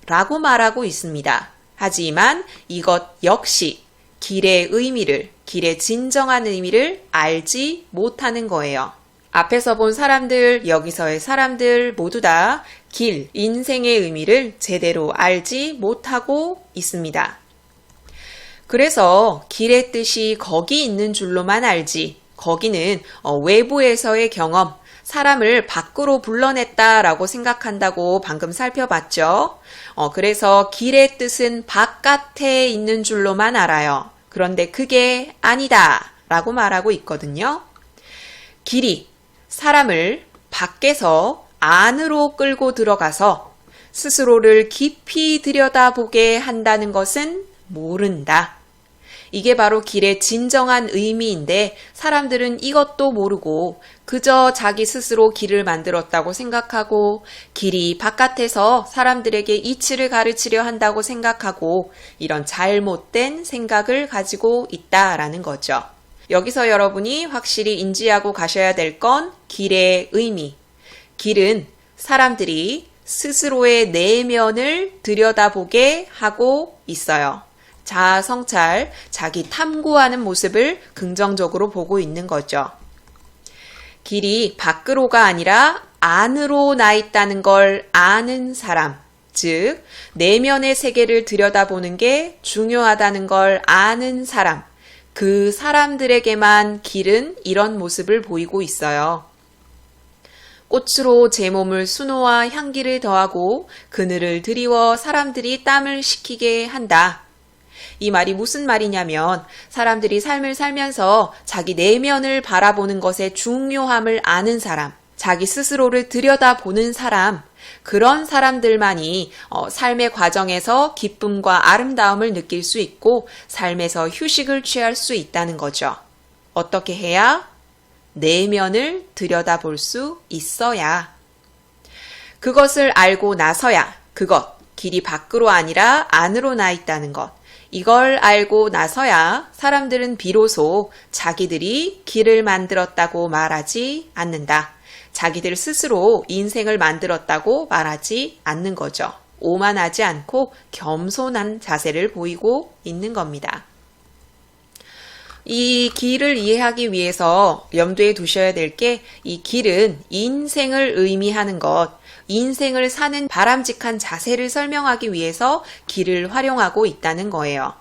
라고 말하고 있습니다. 하지만 이것 역시 길의 의미를, 길의 진정한 의미를 알지 못하는 거예요. 앞에서 본 사람들, 여기서의 사람들 모두 다 길, 인생의 의미를 제대로 알지 못하고 있습니다. 그래서 길의 뜻이 거기 있는 줄로만 알지, 거기는 외부에서의 경험, 사람을 밖으로 불러냈다라고 생각한다고 방금 살펴봤죠. 그래서 길의 뜻은 바깥에 있는 줄로만 알아요. 그런데 그게 아니다 라고 말하고 있거든요. 길이 사람을 밖에서 안으로 끌고 들어가서 스스로를 깊이 들여다보게 한다는 것은 모른다. 이게 바로 길의 진정한 의미인데 사람들은 이것도 모르고 그저 자기 스스로 길을 만들었다고 생각하고 길이 바깥에서 사람들에게 이치를 가르치려 한다고 생각하고 이런 잘못된 생각을 가지고 있다라는 거죠. 여기서 여러분이 확실히 인지하고 가셔야 될 건 길의 의미. 길은 사람들이 스스로의 내면을 들여다보게 하고 있어요. 자아 성찰, 자기 탐구하는 모습을 긍정적으로 보고 있는 거죠. 길이 밖으로가 아니라 안으로 나 있다는 걸 아는 사람, 즉 내면의 세계를 들여다보는 게 중요하다는 걸 아는 사람, 그 사람들에게만 길은 이런 모습을 보이고 있어요. 꽃으로 제 몸을 수놓아 향기를 더하고 그늘을 드리워 사람들이 땀을 식히게 한다. 이 말이 무슨 말이냐면 사람들이 삶을 살면서 자기 내면을 바라보는 것의 중요함을 아는 사람, 자기 스스로를 들여다보는 사람, 그런 사람들만이 삶의 과정에서 기쁨과 아름다움을 느낄 수 있고 삶에서 휴식을 취할 수 있다는 거죠. 어떻게 해야? 내면을 들여다볼 수 있어야. 그것을 알고 나서야 길이 밖으로 아니라 안으로 나 있다는 것. 이걸 알고 나서야 사람들은 비로소 자기들이 길을 만들었다고 말하지 않는다. 자기들 스스로 인생을 만들었다고 말하지 않는 거죠. 오만하지 않고 겸손한 자세를 보이고 있는 겁니다. 이 길을 이해하기 위해서 염두에 두셔야 될 게 이 길은 인생을 의미하는 것, 인생을 사는 바람직한 자세를 설명하기 위해서 길을 활용하고 있다는 거예요.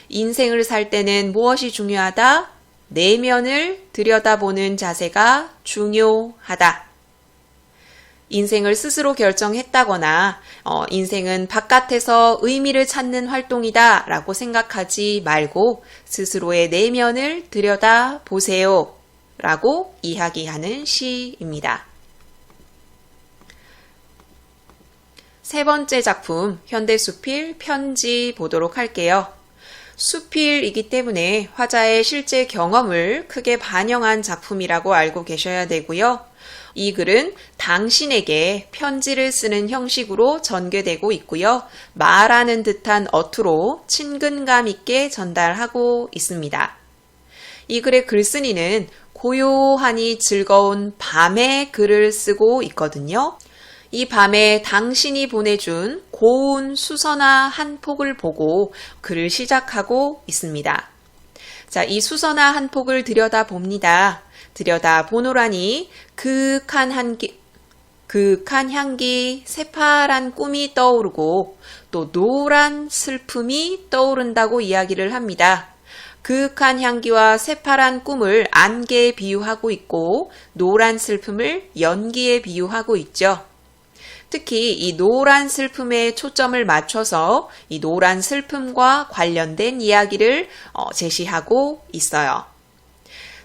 인생을 살 때는 무엇이 중요하다? 내면을 들여다보는 자세가 중요하다. 인생을 스스로 결정했다거나 인생은 바깥에서 의미를 찾는 활동이다 라고 생각하지 말고 스스로의 내면을 들여다보세요 라고 이야기하는 시입니다. 세 번째 작품 현대수필 편지 보도록 할게요. 수필이기 때문에 화자의 실제 경험을 크게 반영한 작품이라고 알고 계셔야 되고요. 이 글은 당신에게 편지를 쓰는 형식으로 전개되고 있고요. 말하는 듯한 어투로 친근감 있게 전달하고 있습니다. 이 글의 글쓴이는 고요하니 즐거운 밤에 글을 쓰고 있거든요. 이 밤에 당신이 보내준 고운 수선화 한 폭을 보고 글을 시작하고 있습니다. 자, 이 수선화 한 폭을 들여다봅니다. 들여다보노라니 그윽한 향기, 새파란 꿈이 떠오르고 또 노란 슬픔이 떠오른다고 이야기를 합니다. 그윽한 향기와 새파란 꿈을 안개에 비유하고 있고 노란 슬픔을 연기에 비유하고 있죠. 특히 이 노란 슬픔에 초점을 맞춰서 이 노란 슬픔과 관련된 이야기를 제시하고 있어요.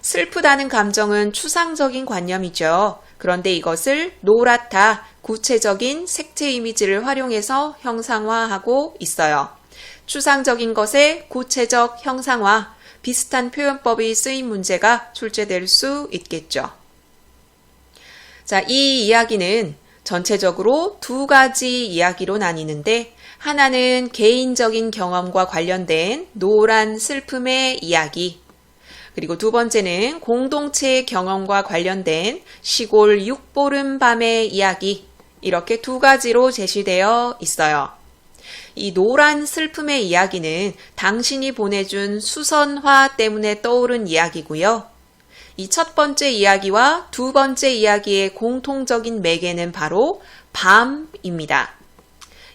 슬프다는 감정은 추상적인 관념이죠. 그런데 이것을 노랗다, 구체적인 색채 이미지를 활용해서 형상화하고 있어요. 추상적인 것의 구체적 형상화, 비슷한 표현법이 쓰인 문제가 출제될 수 있겠죠. 자, 이 이야기는 전체적으로 두 가지 이야기로 나뉘는데 하나는 개인적인 경험과 관련된 노란 슬픔의 이야기, 그리고 두 번째는 공동체의 경험과 관련된 시골 육보름 밤의 이야기, 이렇게 두 가지로 제시되어 있어요. 이 노란 슬픔의 이야기는 당신이 보내준 수선화 때문에 떠오른 이야기고요. 이 첫 번째 이야기와 두 번째 이야기의 공통적인 매개는 바로 밤입니다.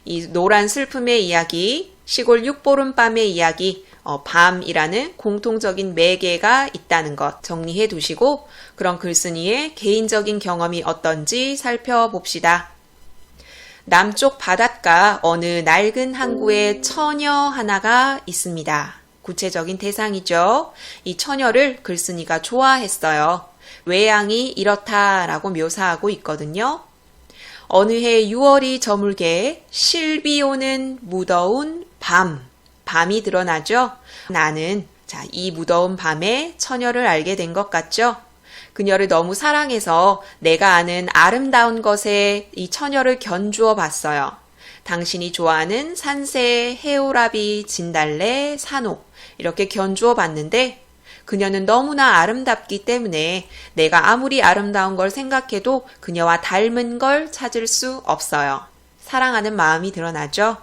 이 노란 슬픔의 이야기, 시골 육보름밤의 이야기, 밤이라는 공통적인 매개가 있다는 것 정리해 두시고 그런 글쓴이의 개인적인 경험이 어떤지 살펴봅시다. 남쪽 바닷가 어느 낡은 항구에 처녀 하나가 있습니다. 구체적인 대상이죠. 이 처녀를 글쓴이가 좋아했어요. 외양이 이렇다라고 묘사하고 있거든요. 어느 해 6월이 저물게 실비 오는 무더운 밤. 밤이 드러나죠. 나는 이 무더운 밤에 처녀를 알게 된 것 같죠. 그녀를 너무 사랑해서 내가 아는 아름다운 것에 이 처녀를 견주어 봤어요. 당신이 좋아하는 산새, 해오라비, 진달래, 산옥 이렇게 견주어 봤는데 그녀는 너무나 아름답기 때문에 내가 아무리 아름다운 걸 생각해도 그녀와 닮은 걸 찾을 수 없어요. 사랑하는 마음이 드러나죠.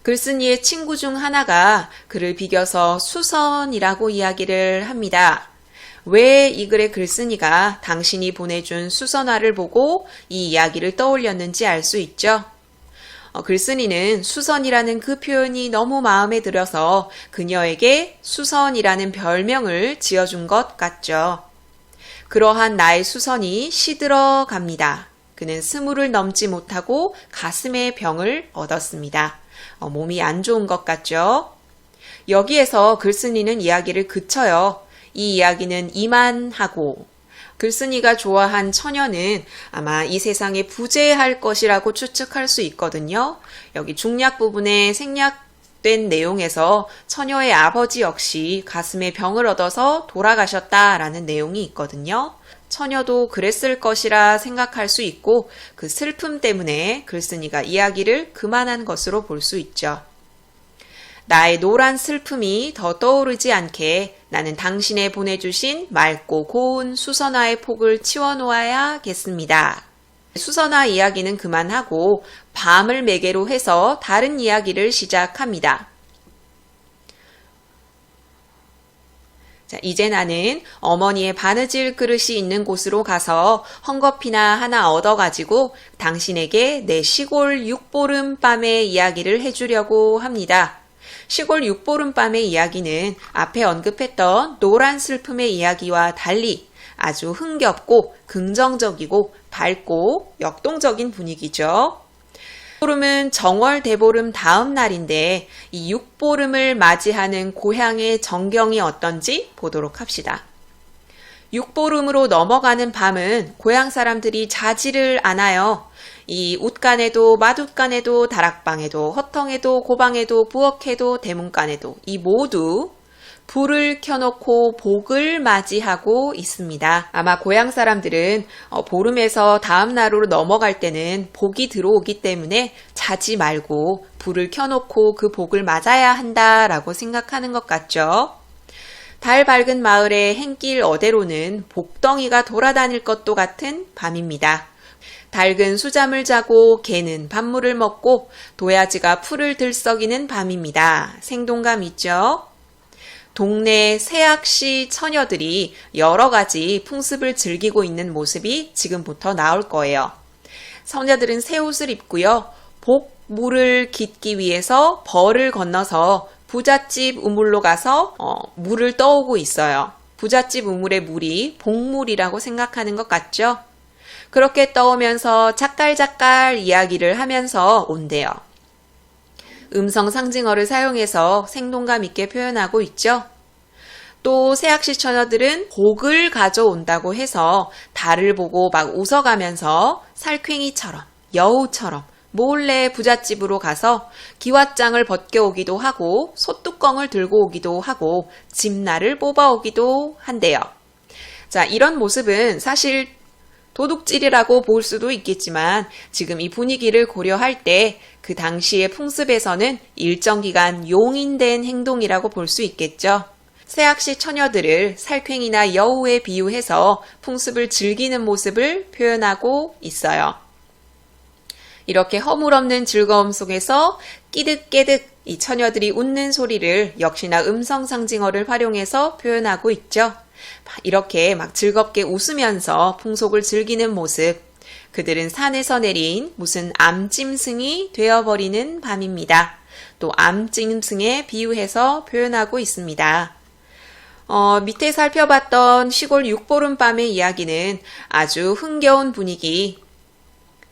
글쓴이의 친구 중 하나가 그를 비겨서 수선이라고 이야기를 합니다. 왜 이 글의 글쓴이가 당신이 보내준 수선화를 보고 이 이야기를 떠올렸는지 알 수 있죠. 글쓴이는 수선이라는 그 표현이 너무 마음에 들어서 그녀에게 수선이라는 별명을 지어준 것 같죠. 그러한 나의 수선이 시들어 갑니다. 그는 20을 넘지 못하고 가슴의 병을 얻었습니다. 몸이 안 좋은 것 같죠. 여기에서 글쓴이는 이야기를 그쳐요. 이 이야기는 이만하고 글쓴이가 좋아한 처녀는 아마 이 세상에 부재할 것이라고 추측할 수 있거든요. 여기 중략 부분에 생략된 내용에서 처녀의 아버지 역시 가슴에 병을 얻어서 돌아가셨다라는 내용이 있거든요. 처녀도 그랬을 것이라 생각할 수 있고 그 슬픔 때문에 글쓴이가 이야기를 그만한 것으로 볼 수 있죠. 나의 노란 슬픔이 더 떠오르지 않게 나는 당신의 보내주신 맑고 고운 수선화의 폭을 치워놓아야겠습니다. 수선화 이야기는 그만하고 밤을 매개로 해서 다른 이야기를 시작합니다. 자, 이제 나는 어머니의 바느질 그릇이 있는 곳으로 가서 헝겊이나 하나 얻어가지고 당신에게 내 시골 육보름 밤의 이야기를 해주려고 합니다. 시골 육보름밤의 이야기는 앞에 언급했던 노란 슬픔의 이야기와 달리 아주 흥겹고 긍정적이고 밝고 역동적인 분위기죠. 보름은 정월 대보름 다음 날인데 이 육보름을 맞이하는 고향의 정경이 어떤지 보도록 합시다. 육보름으로 넘어가는 밤은 고향 사람들이 자지를 않아요. 이 웃간에도 맛웃간에도 다락방에도 허텅에도 고방에도 부엌에도 대문간에도 이 모두 불을 켜놓고 복을 맞이하고 있습니다. 아마 고향 사람들은 보름에서 다음 날로 넘어갈 때는 복이 들어오기 때문에 자지 말고 불을 켜놓고 그 복을 맞아야 한다라고 생각하는 것 같죠. 달 밝은 마을의 행길 어대로는 복덩이가 돌아다닐 것도 같은 밤입니다. 닭은 수잠을 자고 개는 밥물을 먹고 도야지가 풀을 들썩이는 밤입니다. 생동감 있죠? 동네 새악시 처녀들이 여러 가지 풍습을 즐기고 있는 모습이 지금부터 나올 거예요. 처녀들은 새 옷을 입고요. 복물을 깃기 위해서 벌을 건너서 부잣집 우물로 가서 물을 떠오고 있어요. 부잣집 우물의 물이 복물이라고 생각하는 것 같죠? 그렇게 떠오면서 작갈작갈 이야기를 하면서 온대요. 음성 상징어를 사용해서 생동감 있게 표현하고 있죠. 또 새악시 처녀들은 복을 가져온다고 해서 달을 보고 막 웃어가면서 살쾡이처럼 여우처럼 몰래 부잣집으로 가서 기왓장을 벗겨오기도 하고 솥뚜껑을 들고 오기도 하고 집날을 뽑아오기도 한대요. 자, 이런 모습은 사실 도둑질이라고 볼 수도 있겠지만 지금 이 분위기를 고려할 때 그 당시의 풍습에서는 일정 기간 용인된 행동이라고 볼 수 있겠죠. 새학시 처녀들을 살쾡이나 여우에 비유해서 풍습을 즐기는 모습을 표현하고 있어요. 이렇게 허물없는 즐거움 속에서 끼득끼득 이 처녀들이 웃는 소리를 역시나 음성상징어를 활용해서 표현하고 있죠. 이렇게 막 즐겁게 웃으면서 풍속을 즐기는 모습, 그들은 산에서 내린 무슨 암짐승이 되어버리는 밤입니다. 또 암짐승에 비유해서 표현하고 있습니다. 밑에 살펴봤던 시골 육보름밤의 이야기는 아주 흥겨운 분위기,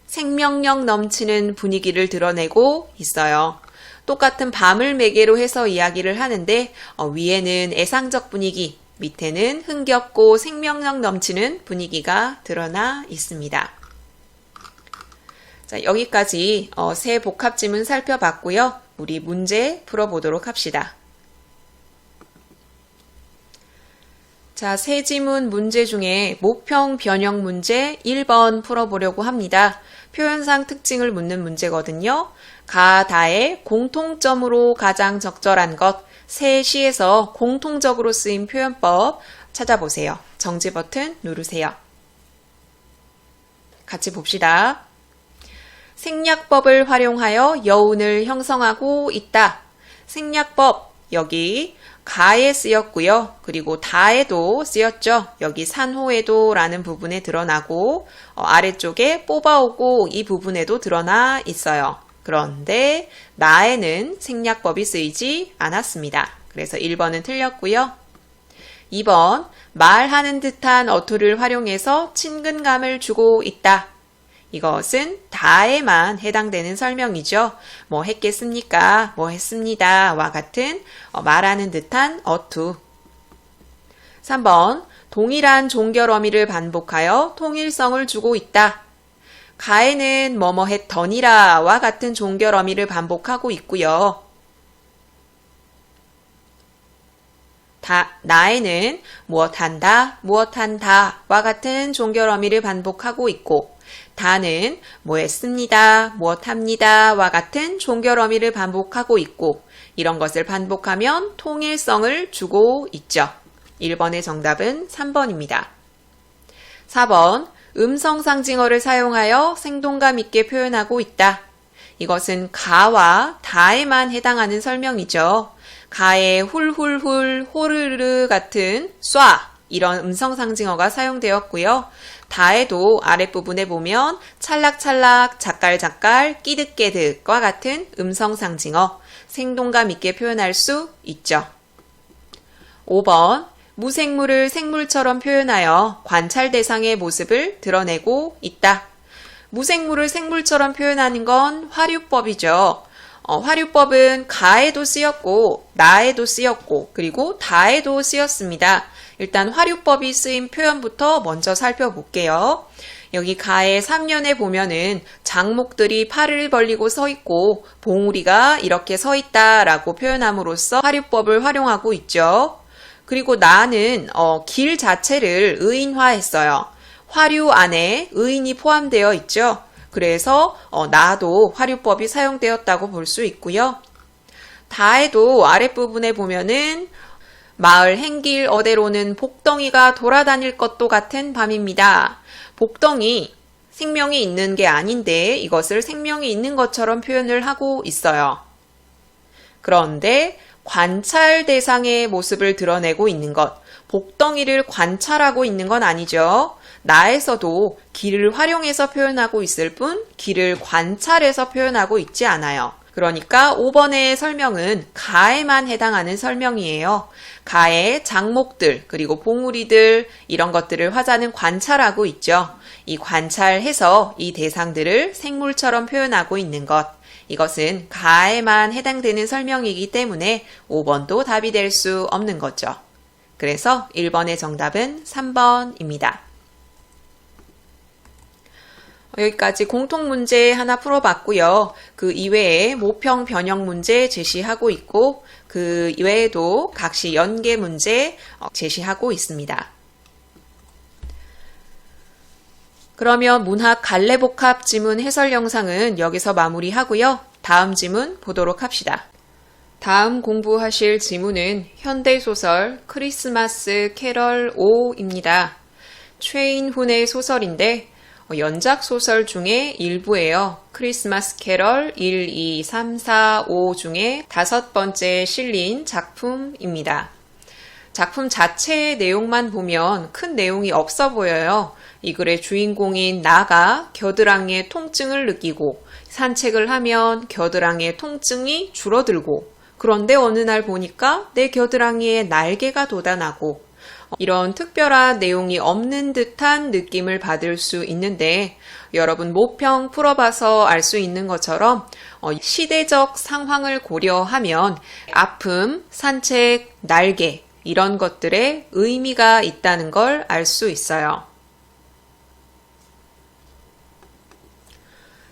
생명력 넘치는 분위기를 드러내고 있어요. 똑같은 밤을 매개로 해서 이야기를 하는데 위에는 애상적 분위기, 밑에는 흥겹고 생명력 넘치는 분위기가 드러나 있습니다. 자, 여기까지 새 복합지문 살펴봤고요. 우리 문제 풀어보도록 합시다. 자, 새 지문 문제 중에 모평 변형 문제 1번 풀어보려고 합니다. 표현상 특징을 묻는 문제거든요. 가, 다의 공통점으로 가장 적절한 것, 새 시에서 공통적으로 쓰인 표현법 찾아보세요. 정지 버튼 누르세요. 같이 봅시다. 생략법을 활용하여 여운을 형성하고 있다. 생략법, 여기 가에 쓰였고요. 그리고 다에도 쓰였죠. 여기 산호에도 라는 부분에 드러나고 아래쪽에 뽑아오고 이 부분에도 드러나 있어요. 그런데 나에는 생략법이 쓰이지 않았습니다. 그래서 1번은 틀렸고요. 2번, 말하는 듯한 어투를 활용해서 친근감을 주고 있다. 이것은 다에만 해당되는 설명이죠. 뭐 했겠습니까? 뭐 했습니다. 와 같은 말하는 듯한 어투. 3번, 동일한 종결 어미를 반복하여 통일성을 주고 있다. 가에는 뭐뭐 했더니라 와 같은 종결 어미를 반복하고 있고요. 나에는 무엇한다, 무엇한다 와 같은 종결 어미를 반복하고 있고 다는 뭐 했습니다, 무엇합니다 와 같은 종결 어미를 반복하고 있고 이런 것을 반복하면 통일성을 주고 있죠. 1번의 정답은 3번입니다. 4번, 음성상징어를 사용하여 생동감 있게 표현하고 있다. 이것은 가와 다에만 해당하는 설명이죠. 가에 훌훌훌, 호르르 같은 쏴 이런 음성상징어가 사용되었고요. 다에도 아랫부분에 보면 찰락찰락, 작갈작갈, 끼득끼득과 같은 음성상징어, 생동감 있게 표현할 수 있죠. 5번, 무생물을 생물처럼 표현하여 관찰 대상의 모습을 드러내고 있다. 무생물을 생물처럼 표현하는 건 화류법이죠. 화류법은 가에도 쓰였고 나에도 쓰였고 그리고 다에도 쓰였습니다. 일단 화류법이 쓰인 표현부터 먼저 살펴볼게요. 여기 가의 3년에 보면은 장목들이 팔을 벌리고 서 있고 봉우리가 이렇게 서 있다라고 표현함으로써 화류법을 활용하고 있죠. 그리고 나는 길 자체를 의인화했어요. 화류 안에 의인이 포함되어 있죠. 그래서 나도 화류법이 사용되었다고 볼 수 있고요. 다에도 아랫부분에 보면은 마을 행길 어대로는 복덩이가 돌아다닐 것도 같은 밤입니다. 복덩이, 생명이 있는 게 아닌데 이것을 생명이 있는 것처럼 표현을 하고 있어요. 그런데 관찰 대상의 모습을 드러내고 있는 것, 복덩이를 관찰하고 있는 건 아니죠. 나에서도 길을 활용해서 표현하고 있을 뿐 길을 관찰해서 표현하고 있지 않아요. 그러니까 5번의 설명은 가에만 해당하는 설명이에요. 가에 장목들 그리고 봉우리들 이런 것들을 화자는 관찰하고 있죠. 이 관찰해서 이 대상들을 생물처럼 표현하고 있는 것. 이것은 가에만 해당되는 설명이기 때문에 5번도 답이 될 수 없는 거죠. 그래서 1번의 정답은 3번입니다. 여기까지 공통 문제 하나 풀어봤고요. 그 이외에 모평 변형 문제 제시하고 있고 그 이외에도 각시 연계 문제 제시하고 있습니다. 그러면 문학 갈래복합 지문 해설 영상은 여기서 마무리하고요. 다음 지문 보도록 합시다. 다음 공부하실 지문은 현대소설 크리스마스 캐럴 5입니다. 최인훈의 소설인데 연작 소설 중에 일부예요. 크리스마스 캐럴 1, 2, 3, 4, 5 중에 5번째 실린 작품입니다. 작품 자체의 내용만 보면 큰 내용이 없어 보여요. 이 글의 주인공인 나가 겨드랑이의 통증을 느끼고 산책을 하면 겨드랑이의 통증이 줄어들고 그런데 어느 날 보니까 내 겨드랑이에 날개가 돋아나고 이런 특별한 내용이 없는 듯한 느낌을 받을 수 있는데 여러분 모평 풀어봐서 알 수 있는 것처럼 시대적 상황을 고려하면 아픔, 산책, 날개 이런 것들에 의미가 있다는 걸 알 수 있어요.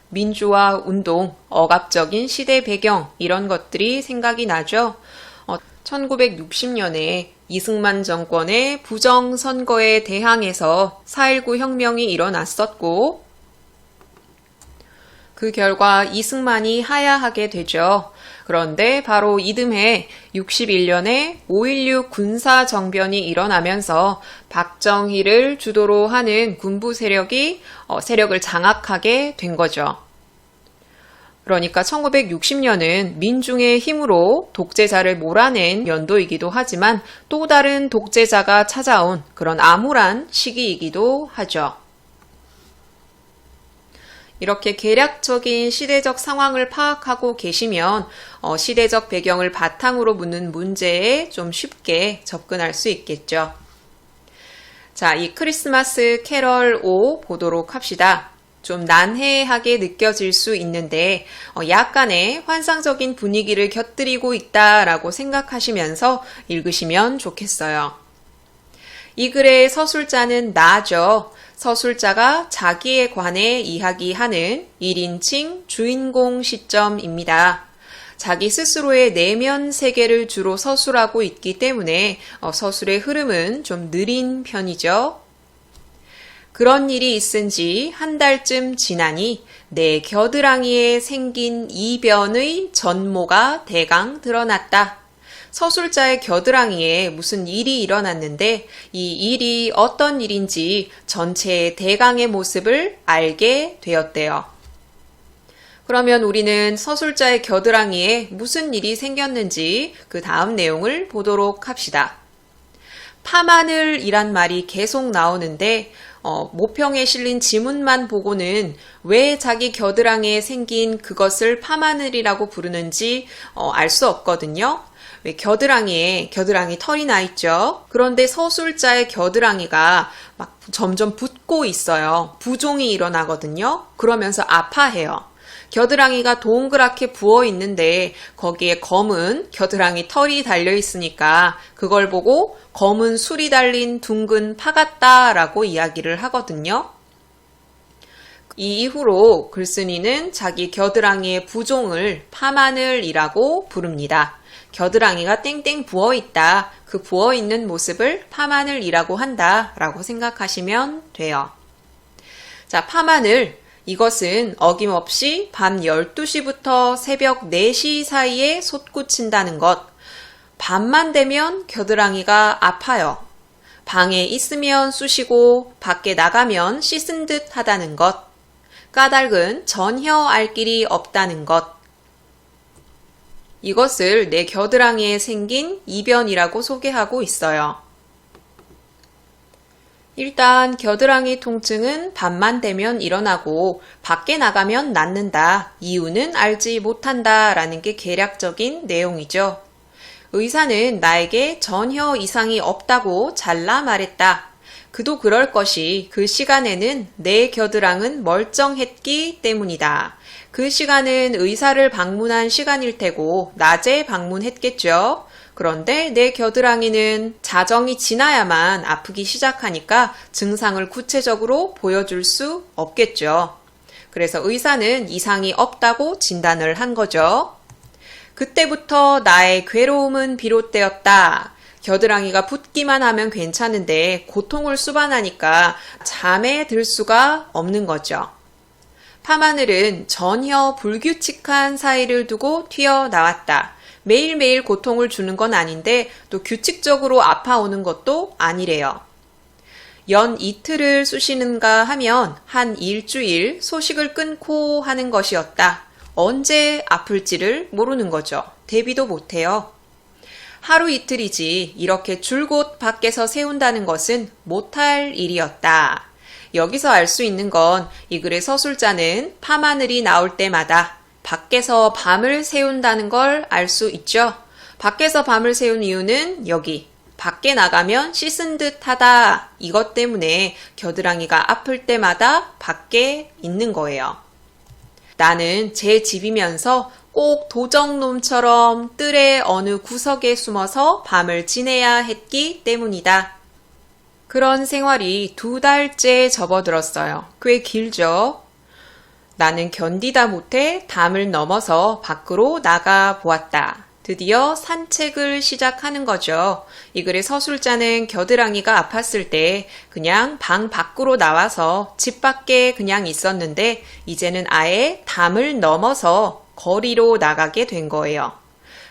민주화 운동, 억압적인 시대 배경 이런 것들이 생각이 나죠. 1960년에 이승만 정권의 부정선거에 대항해서 4.19 혁명이 일어났었고 그 결과 이승만이 하야하게 되죠. 그런데 바로 이듬해 61년에 5.16 군사정변이 일어나면서 박정희를 주도로 하는 군부 세력이 세력을 장악하게 된 거죠. 그러니까 1960년은 민중의 힘으로 독재자를 몰아낸 연도이기도 하지만 또 다른 독재자가 찾아온 그런 암울한 시기이기도 하죠. 이렇게 개략적인 시대적 상황을 파악하고 계시면 시대적 배경을 바탕으로 묻는 문제에 좀 쉽게 접근할 수 있겠죠. 자, 이 크리스마스 캐럴 5 보도록 합시다. 좀 난해하게 느껴질 수 있는데 약간의 환상적인 분위기를 곁들이고 있다라고 생각하시면서 읽으시면 좋겠어요. 이 글의 서술자는 나죠. 서술자가 자기에 관해 이야기하는 1인칭 주인공 시점입니다. 자기 스스로의 내면 세계를 주로 서술하고 있기 때문에 서술의 흐름은 좀 느린 편이죠. 그런 일이 있은 지 한 달쯤 지나니 내 겨드랑이에 생긴 이변의 전모가 대강 드러났다. 서술자의 겨드랑이에 무슨 일이 일어났는데 이 일이 어떤 일인지 전체의 대강의 모습을 알게 되었대요. 그러면 우리는 서술자의 겨드랑이에 무슨 일이 생겼는지 그 다음 내용을 보도록 합시다. 파마늘이란 말이 계속 나오는데 모평에 실린 지문만 보고는 왜 자기 겨드랑이에 생긴 그것을 파마늘이라고 부르는지 알 수 없거든요. 왜 겨드랑이 털이 나 있죠. 그런데 서술자의 겨드랑이가 막 점점 붓고 있어요. 부종이 일어나거든요. 그러면서 아파해요. 겨드랑이가 동그랗게 부어 있는데 거기에 검은 겨드랑이 털이 달려 있으니까 그걸 보고 검은 술이 달린 둥근 파 같다라고 이야기를 하거든요. 이 이후로 글쓴이는 자기 겨드랑이의 부종을 파마늘이라고 부릅니다. 겨드랑이가 땡땡 부어있다. 그 부어있는 모습을 파마늘이라고 한다 라고 생각하시면 돼요. 자, 파마늘. 이것은 어김없이 밤 12시부터 새벽 4시 사이에 솟구친다는 것. 밤만 되면 겨드랑이가 아파요. 방에 있으면 쑤시고 밖에 나가면 씻은 듯 하다는 것. 까닭은 전혀 알 길이 없다는 것. 이것을 내 겨드랑이에 생긴 이변이라고 소개하고 있어요. 일단 겨드랑이 통증은 밤만 되면 일어나고 밖에 나가면 낫는다. 이유는 알지 못한다 라는 게 개략적인 내용이죠. 의사는 나에게 전혀 이상이 없다고 잘라 말했다. 그도 그럴 것이 그 시간에는 내 겨드랑은 멀쩡했기 때문이다. 그 시간은 의사를 방문한 시간일 테고 낮에 방문했겠죠. 그런데 내 겨드랑이는 자정이 지나야만 아프기 시작하니까 증상을 구체적으로 보여줄 수 없겠죠. 그래서 의사는 이상이 없다고 진단을 한 거죠. 그때부터 나의 괴로움은 비롯되었다. 겨드랑이가 붓기만 하면 괜찮은데 고통을 수반하니까 잠에 들 수가 없는 거죠. 파마늘은 전혀 불규칙한 사이를 두고 튀어나왔다. 매일매일 고통을 주는 건 아닌데 또 규칙적으로 아파오는 것도 아니래요. 연 이틀을 쑤시는가 하면 한 일주일 소식을 끊고 하는 것이었다. 언제 아플지를 모르는 거죠. 대비도 못해요. 하루 이틀이지 이렇게 줄곧 밖에서 세운다는 것은 못할 일이었다. 여기서 알 수 있는 건 이 글의 서술자는 파마늘이 나올 때마다 밖에서 밤을 세운다는 걸 알 수 있죠. 밖에서 밤을 세운 이유는 여기 밖에 나가면 씻은 듯 하다. 이것 때문에 겨드랑이가 아플 때마다 밖에 있는 거예요. 나는 제 집이면서 꼭 도적놈처럼 뜰의 어느 구석에 숨어서 밤을 지내야 했기 때문이다. 그런 생활이 2달째 접어들었어요. 꽤 길죠? 나는 견디다 못해 담을 넘어서 밖으로 나가 보았다. 드디어 산책을 시작하는 거죠. 이 글의 서술자는 겨드랑이가 아팠을 때 그냥 방 밖으로 나와서 집 밖에 그냥 있었는데 이제는 아예 담을 넘어서 거리로 나가게 된 거예요.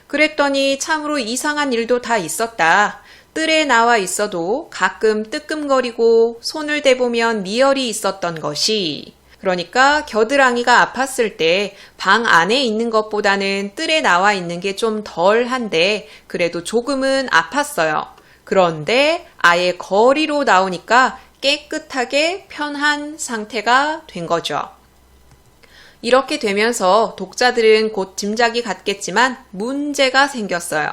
그랬더니 참으로 이상한 일도 다 있었다. 뜰에 나와 있어도 가끔 뜨끔거리고 손을 대보면 미열이 있었던 것이, 그러니까 겨드랑이가 아팠을 때 방 안에 있는 것보다는 뜰에 나와 있는 게 좀 덜한데 그래도 조금은 아팠어요. 그런데 아예 거리로 나오니까 깨끗하게 편한 상태가 된 거죠. 이렇게 되면서 독자들은 곧 짐작이 갔겠지만 문제가 생겼어요.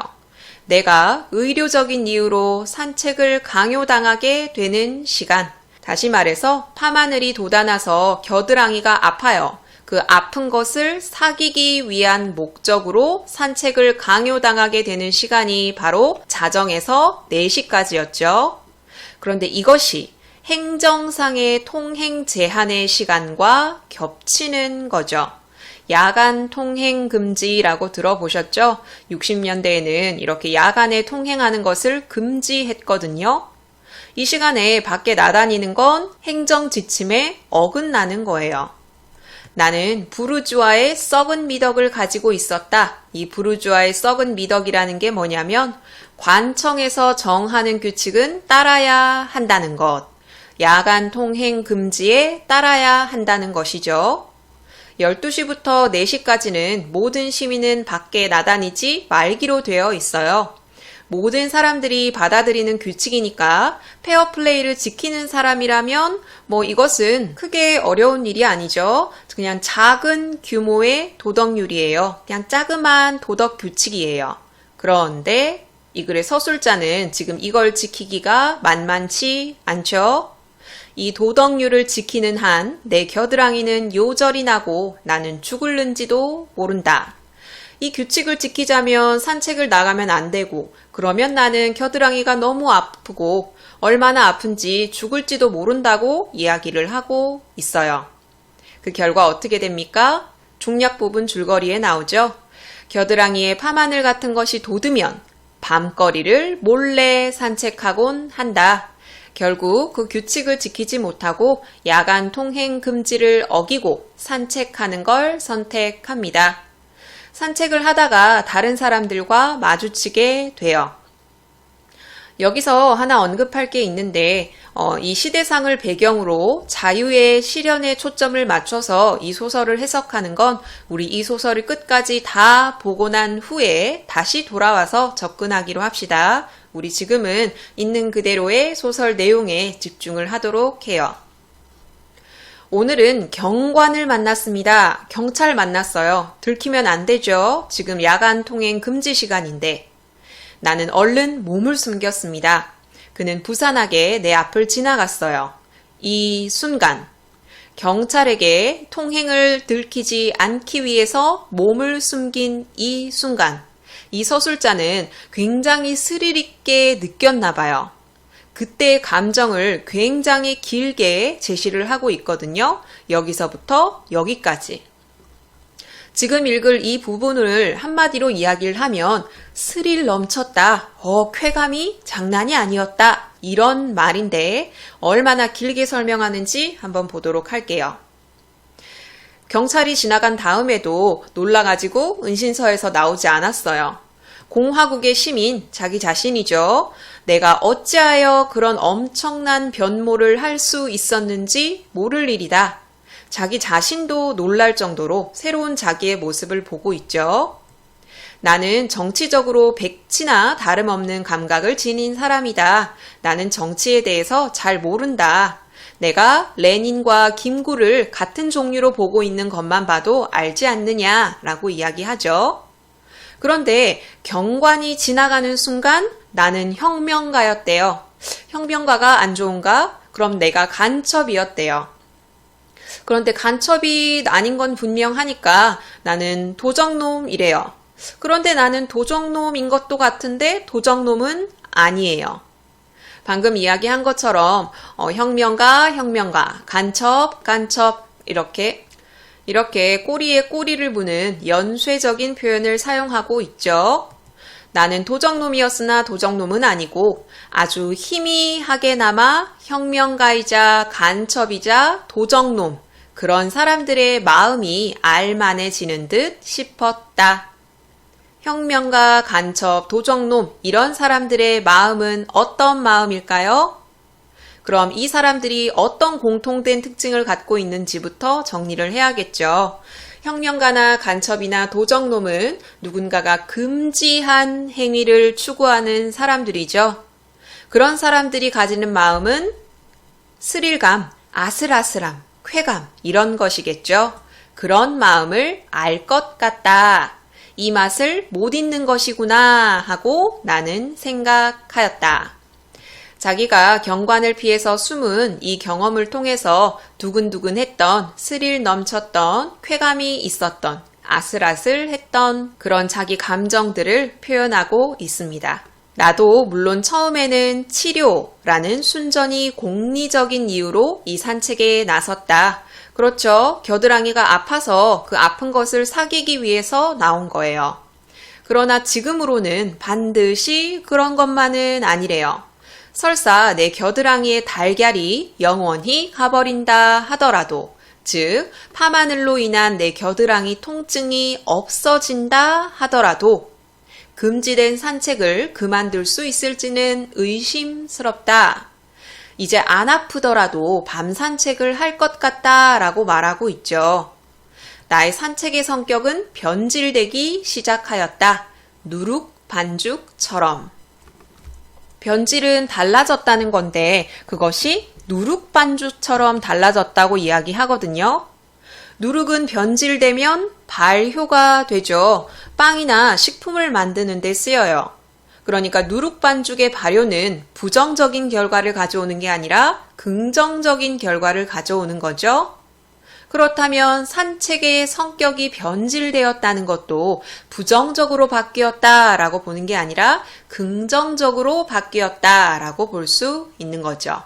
내가 의료적인 이유로 산책을 강요당하게 되는 시간. 다시 말해서 파마늘이 돋아나서 겨드랑이가 아파요. 그 아픈 것을 사귀기 위한 목적으로 산책을 강요당하게 되는 시간이 바로 자정에서 4시까지였죠. 그런데 이것이 행정상의 통행 제한의 시간과 겹치는 거죠. 야간 통행 금지라고 들어보셨죠? 60년대에는 이렇게 야간에 통행하는 것을 금지했거든요. 이 시간에 밖에 나다니는 건 행정 지침에 어긋나는 거예요. 나는 부르주아의 썩은 미덕을 가지고 있었다. 이 부르주아의 썩은 미덕이라는 게 뭐냐면 관청에서 정하는 규칙은 따라야 한다는 것. 야간 통행 금지에 따라야 한다는 것이죠. 12시부터 4시까지는 모든 시민은 밖에 나다니지 말기로 되어 있어요. 모든 사람들이 받아들이는 규칙이니까 페어플레이를 지키는 사람이라면 이것은 크게 어려운 일이 아니죠. 그냥 작은 규모의 도덕률이에요. 그냥 자그마한 도덕 규칙이에요. 그런데 이 글의 서술자는 지금 이걸 지키기가 만만치 않죠. 이 도덕률을 지키는 한 내 겨드랑이는 요절이 나고 나는 죽을는지도 모른다. 이 규칙을 지키자면 산책을 나가면 안 되고 그러면 나는 겨드랑이가 너무 아프고 얼마나 아픈지 죽을지도 모른다고 이야기를 하고 있어요. 그 결과 어떻게 됩니까? 중략 부분 줄거리에 나오죠. 겨드랑이에 파마늘 같은 것이 돋으면 밤거리를 몰래 산책하곤 한다. 결국 그 규칙을 지키지 못하고 야간 통행 금지를 어기고 산책하는 걸 선택합니다. 산책을 하다가 다른 사람들과 마주치게 돼요. 여기서 하나 언급할 게 있는데 이 시대상을 배경으로 자유의 실현에 초점을 맞춰서 이 소설을 해석하는 건 우리 이 소설을 끝까지 다 보고 난 후에 다시 돌아와서 접근하기로 합시다. 우리 지금은 있는 그대로의 소설 내용에 집중을 하도록 해요. 오늘은 경관을 만났습니다. 경찰 만났어요. 들키면 안 되죠. 지금 야간 통행 금지 시간인데. 나는 얼른 몸을 숨겼습니다. 그는 부산하게 내 앞을 지나갔어요. 이 순간 경찰에게 통행을 들키지 않기 위해서 몸을 숨긴 이 순간 이 서술자는 굉장히 스릴 있게 느꼈나 봐요. 그때의 감정을 굉장히 길게 제시를 하고 있거든요. 여기서부터 여기까지. 지금 읽을 이 부분을 한마디로 이야기를 하면 스릴 넘쳤다, 쾌감이 장난이 아니었다, 이런 말인데 얼마나 길게 설명하는지 한번 보도록 할게요. 경찰이 지나간 다음에도 놀라가지고 은신서에서 나오지 않았어요. 공화국의 시민, 자기 자신이죠. 내가 어찌하여 그런 엄청난 변모를 할 수 있었는지 모를 일이다. 자기 자신도 놀랄 정도로 새로운 자기의 모습을 보고 있죠. 나는 정치적으로 백지나 다름없는 감각을 지닌 사람이다. 나는 정치에 대해서 잘 모른다. 내가 레닌과 김구를 같은 종류로 보고 있는 것만 봐도 알지 않느냐라고 이야기하죠. 그런데 경관이 지나가는 순간 나는 혁명가였대요. 혁명가가 안 좋은가? 그럼 내가 간첩이었대요. 그런데 간첩이 아닌 건 분명하니까 나는 도적놈이래요. 그런데 나는 도적놈인 것도 같은데 도적놈은 아니에요. 방금 이야기한 것처럼 혁명가, 간첩 이렇게 꼬리에 꼬리를 무는 연쇄적인 표현을 사용하고 있죠. 나는 도적놈이었으나 도적놈은 아니고 아주 희미하게나마 혁명가이자 간첩이자 도적놈, 그런 사람들의 마음이 알만해지는 듯 싶었다. 혁명가, 간첩, 도적놈, 이런 사람들의 마음은 어떤 마음일까요? 그럼 이 사람들이 어떤 공통된 특징을 갖고 있는지부터 정리를 해야겠죠. 혁명가나 간첩이나 도적놈은 누군가가 금지한 행위를 추구하는 사람들이죠. 그런 사람들이 가지는 마음은 스릴감, 아슬아슬함, 쾌감, 이런 것이겠죠. 그런 마음을 알 것 같다. 이 맛을 못 잊는 것이구나 하고 나는 생각하였다. 자기가 경관을 피해서 숨은 이 경험을 통해서 두근두근했던, 스릴 넘쳤던, 쾌감이 있었던, 아슬아슬했던 그런 자기 감정들을 표현하고 있습니다. 나도 물론 처음에는 치료라는 순전히 공리적인 이유로 이 산책에 나섰다. 그렇죠. 겨드랑이가 아파서 그 아픈 것을 사귀기 위해서 나온 거예요. 그러나 지금으로는 반드시 그런 것만은 아니래요. 설사 내 겨드랑이의 달걀이 영원히 가버린다 하더라도, 즉 파마늘로 인한 내 겨드랑이 통증이 없어진다 하더라도 금지된 산책을 그만둘 수 있을지는 의심스럽다. 이제 안 아프더라도 밤 산책을 할 것 같다 라고 말하고 있죠. 나의 산책의 성격은 변질되기 시작하였다. 누룩 반죽처럼. 변질은 달라졌다는 건데 그것이 누룩 반죽처럼 달라졌다고 이야기하거든요. 누룩은 변질되면 발효가 되죠. 빵이나 식품을 만드는 데 쓰여요. 그러니까 누룩 반죽의 발효는 부정적인 결과를 가져오는 게 아니라 긍정적인 결과를 가져오는 거죠. 그렇다면 산책의 성격이 변질되었다는 것도 부정적으로 바뀌었다라고 보는 게 아니라 긍정적으로 바뀌었다라고 볼 수 있는 거죠.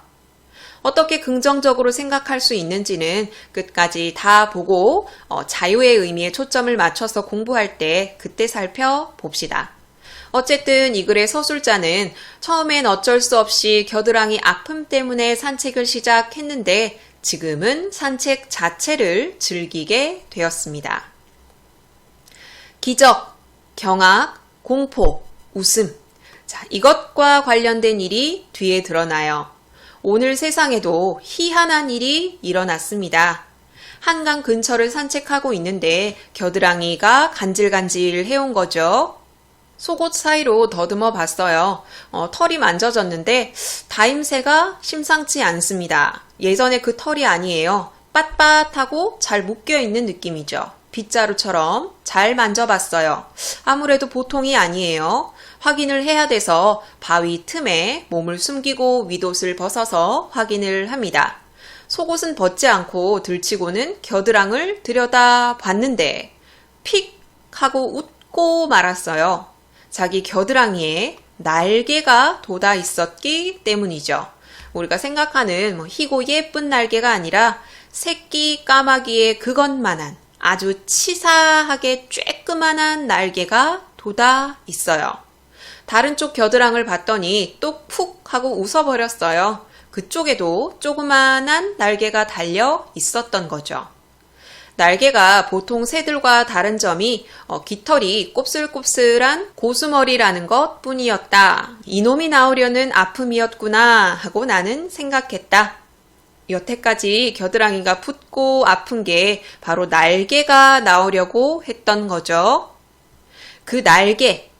어떻게 긍정적으로 생각할 수 있는지는 끝까지 다 보고 자유의 의미에 초점을 맞춰서 공부할 때 그때 살펴봅시다. 어쨌든 이 글의 서술자는 처음엔 어쩔 수 없이 겨드랑이 아픔 때문에 산책을 시작했는데 지금은 산책 자체를 즐기게 되었습니다. 기적, 경악, 공포, 웃음. 자, 이것과 관련된 일이 뒤에 드러나요. 오늘 세상에도 희한한 일이 일어났습니다. 한강 근처를 산책하고 있는데 겨드랑이가 간질간질 해온 거죠. 속옷 사이로 더듬어 봤어요. 털이 만져졌는데 다임새가 심상치 않습니다. 예전에 그 털이 아니에요. 빳빳하고 잘 묶여있는 느낌이죠. 빗자루처럼 잘 만져봤어요. 아무래도 보통이 아니에요. 확인을 해야 돼서 바위 틈에 몸을 숨기고 윗옷을 벗어서 확인을 합니다. 속옷은 벗지 않고 들치고는 겨드랑이를 들여다 봤는데 픽 하고 웃고 말았어요. 자기 겨드랑이에 날개가 돋아 있었기 때문이죠. 우리가 생각하는 희고 예쁜 날개가 아니라 새끼 까마귀의 그것만한 아주 치사하게 쬐끄만한 날개가 돋아 있어요. 다른 쪽 겨드랑이를 봤더니 또 푹 하고 웃어버렸어요. 그쪽에도 조그만한 날개가 달려 있었던 거죠. 날개가 보통 새들과 다른 점이 깃털이 곱슬곱슬한 고수머리라는 것 뿐이었다. 이놈이 나오려는 아픔이었구나 하고 나는 생각했다. 여태까지 겨드랑이가 붓고 아픈 게 바로 날개가 나오려고 했던 거죠. 그 날개,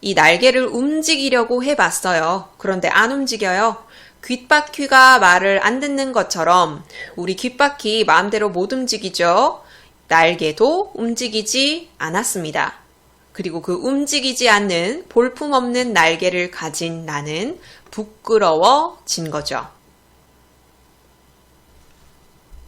이 날개를 움직이려고 해봤어요. 그런데 안 움직여요. 귓바퀴가 말을 안 듣는 것처럼 우리 귓바퀴 마음대로 못 움직이죠. 날개도 움직이지 않았습니다. 그리고 그 움직이지 않는 볼품없는 날개를 가진 나는 부끄러워진 거죠.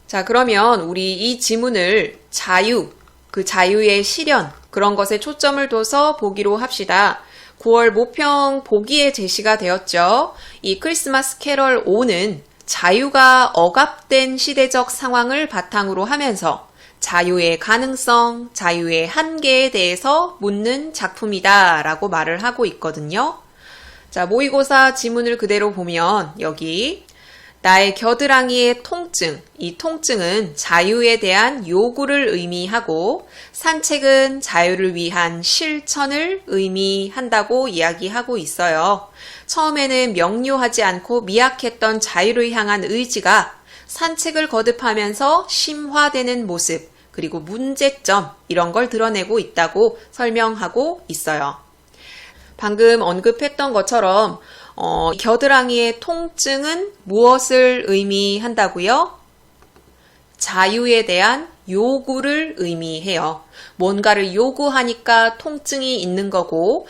자, 그러면 우리 이 지문을 자유, 그 자유의 실현, 그런 것에 초점을 둬서 보기로 합시다. 9월 모평 보기에 제시가 되었죠. 이 크리스마스 캐럴 5는 자유가 억압된 시대적 상황을 바탕으로 하면서 자유의 가능성, 자유의 한계에 대해서 묻는 작품이다 라고 말을 하고 있거든요. 자, 모의고사 지문을 그대로 보면 여기 나의 겨드랑이의 통증, 이 통증은 자유에 대한 요구를 의미하고 산책은 자유를 위한 실천을 의미한다고 이야기하고 있어요. 처음에는 명료하지 않고 미약했던 자유를 향한 의지가 산책을 거듭하면서 심화되는 모습, 그리고 문제점 이런 걸 드러내고 있다고 설명하고 있어요. 방금 언급했던 것처럼 겨드랑이의 통증은 무엇을 의미한다고요? 자유에 대한 요구를 의미해요. 뭔가를 요구하니까 통증이 있는 거고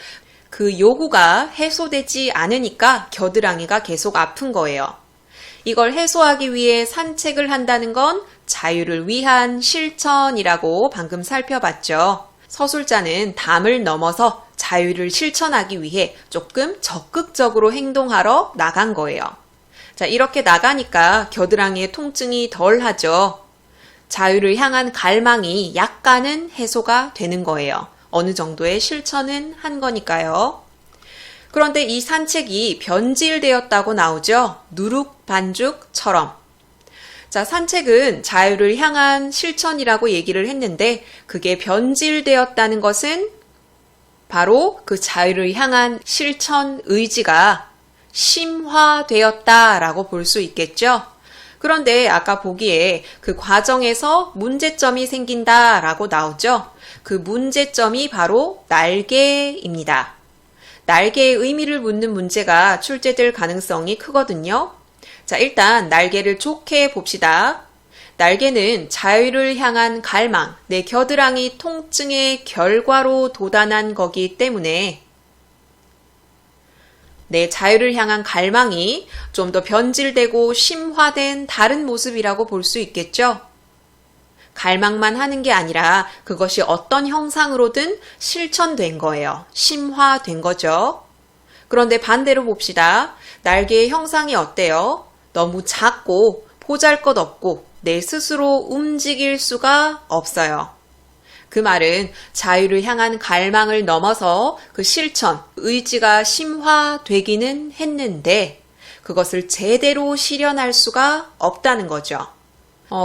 그 요구가 해소되지 않으니까 겨드랑이가 계속 아픈 거예요. 이걸 해소하기 위해 산책을 한다는 건 자유를 위한 실천이라고 방금 살펴봤죠. 서술자는 담을 넘어서 자유를 실천하기 위해 조금 적극적으로 행동하러 나간 거예요. 자, 이렇게 나가니까 겨드랑이의 통증이 덜하죠. 자유를 향한 갈망이 약간은 해소가 되는 거예요. 어느 정도의 실천은 한 거니까요. 그런데 이 산책이 변질되었다고 나오죠. 누룩반죽처럼. 자, 산책은 자유를 향한 실천이라고 얘기를 했는데 그게 변질되었다는 것은 바로 그 자유를 향한 실천 의지가 심화되었다라고 볼 수 있겠죠. 그런데 아까 보기에 그 과정에서 문제점이 생긴다라고 나오죠. 그 문제점이 바로 날개입니다. 날개의 의미를 묻는 문제가 출제될 가능성이 크거든요. 자, 일단 날개를 좋게 봅시다. 날개는 자유를 향한 갈망, 내 겨드랑이 통증의 결과로 돋아난 거기 때문에 내 자유를 향한 갈망이 좀 더 변질되고 심화된 다른 모습이라고 볼 수 있겠죠. 갈망만 하는 게 아니라 그것이 어떤 형상으로든 실천된 거예요. 심화된 거죠. 그런데 반대로 봅시다. 날개의 형상이 어때요? 너무 작고 보잘것없고 내 스스로 움직일 수가 없어요. 그 말은 자유를 향한 갈망을 넘어서 그 실천, 의지가 심화되기는 했는데 그것을 제대로 실현할 수가 없다는 거죠.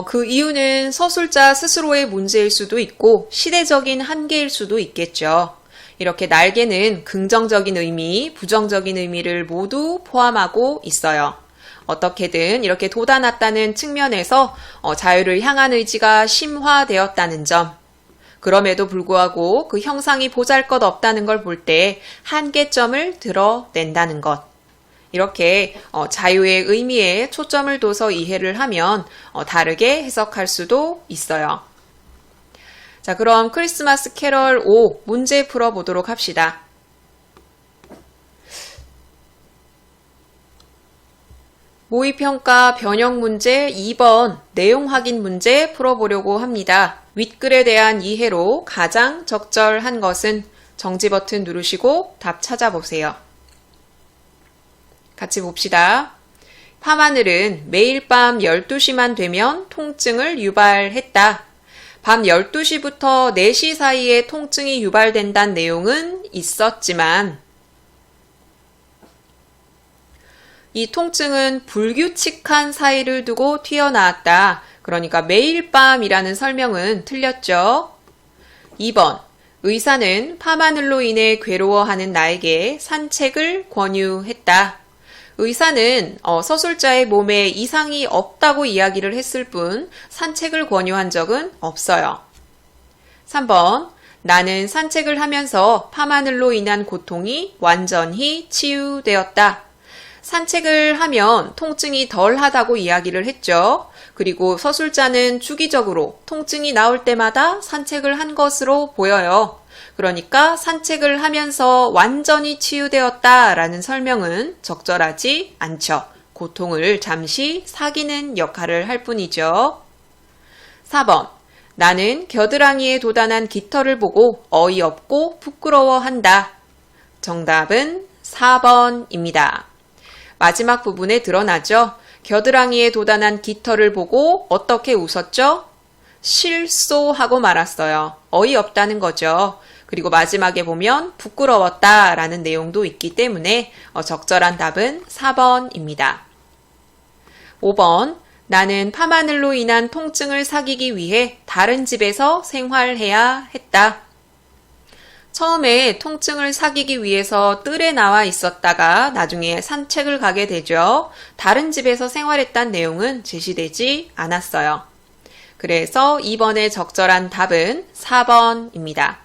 그 이유는 서술자 스스로의 문제일 수도 있고 시대적인 한계일 수도 있겠죠. 이렇게 날개는 긍정적인 의미, 부정적인 의미를 모두 포함하고 있어요. 어떻게든 이렇게 돋아났다는 측면에서 자유를 향한 의지가 심화되었다는 점, 그럼에도 불구하고 그 형상이 보잘것없다는 걸 볼 때 한계점을 드러낸다는 것. 이렇게 자유의 의미에 초점을 둬서 이해를 하면 다르게 해석할 수도 있어요. 자, 그럼 크리스마스 캐럴 5 문제 풀어보도록 합시다. 모의평가 변형 문제 2번 내용 확인 문제 풀어보려고 합니다. 윗글에 대한 이해로 가장 적절한 것은 정지 버튼 누르시고 답 찾아보세요. 같이 봅시다. 밤하늘은 매일 밤 12시만 되면 통증을 유발했다. 밤 12시부터 4시 사이에 통증이 유발된다는 내용은 있었지만 이 통증은 불규칙한 사이를 두고 튀어나왔다. 그러니까 매일 밤이라는 설명은 틀렸죠. 2번, 의사는 밤하늘로 인해 괴로워하는 나에게 산책을 권유했다. 의사는 서술자의 몸에 이상이 없다고 이야기를 했을 뿐 산책을 권유한 적은 없어요. 3번, 나는 산책을 하면서 밤하늘로 인한 고통이 완전히 치유되었다. 산책을 하면 통증이 덜하다고 이야기를 했죠. 그리고 서술자는 주기적으로 통증이 나올 때마다 산책을 한 것으로 보여요. 그러니까 산책을 하면서 완전히 치유되었다라는 설명은 적절하지 않죠. 고통을 잠시 사귀는 역할을 할 뿐이죠. 4번, 나는 겨드랑이에 돋아난 깃털을 보고 어이없고 부끄러워한다. 정답은 4번입니다. 마지막 부분에 드러나죠. 겨드랑이에 돋아난 깃털을 보고 어떻게 웃었죠? 실소하고 말았어요. 어이없다는 거죠. 그리고 마지막에 보면 부끄러웠다라는 내용도 있기 때문에 적절한 답은 4번입니다. 5번, 나는 밤하늘로 인한 통증을 사귀기 위해 다른 집에서 생활해야 했다. 처음에 통증을 사귀기 위해서 뜰에 나와 있었다가 나중에 산책을 가게 되죠. 다른 집에서 생활했다는 내용은 제시되지 않았어요. 그래서 2번의 적절한 답은 4번입니다.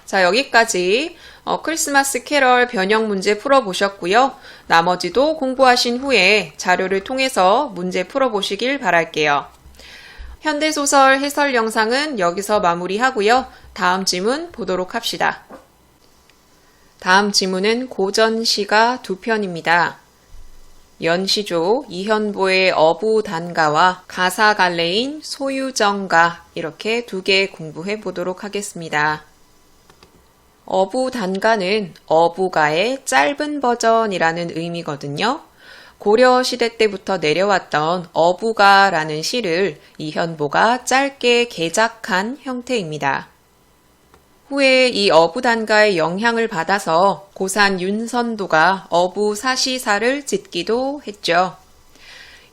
자, 여기까지 크리스마스 캐럴 변형 문제 풀어보셨고요. 나머지도 공부하신 후에 자료를 통해서 문제 풀어보시길 바랄게요. 현대소설 해설 영상은 여기서 마무리하고요. 다음 지문 보도록 합시다. 다음 지문은 고전시가 2편입니다. 연시조 이현보의 어부단가와 가사갈래인 소유정가 이렇게 2개 공부해 보도록 하겠습니다. 어부단가는 어부가의 짧은 버전이라는 의미거든요. 고려시대 때부터 내려왔던 어부가라는 시를 이현보가 짧게 개작한 형태입니다. 후에 이 어부단가의 영향을 받아서 고산 윤선도가 어부사시사를 짓기도 했죠.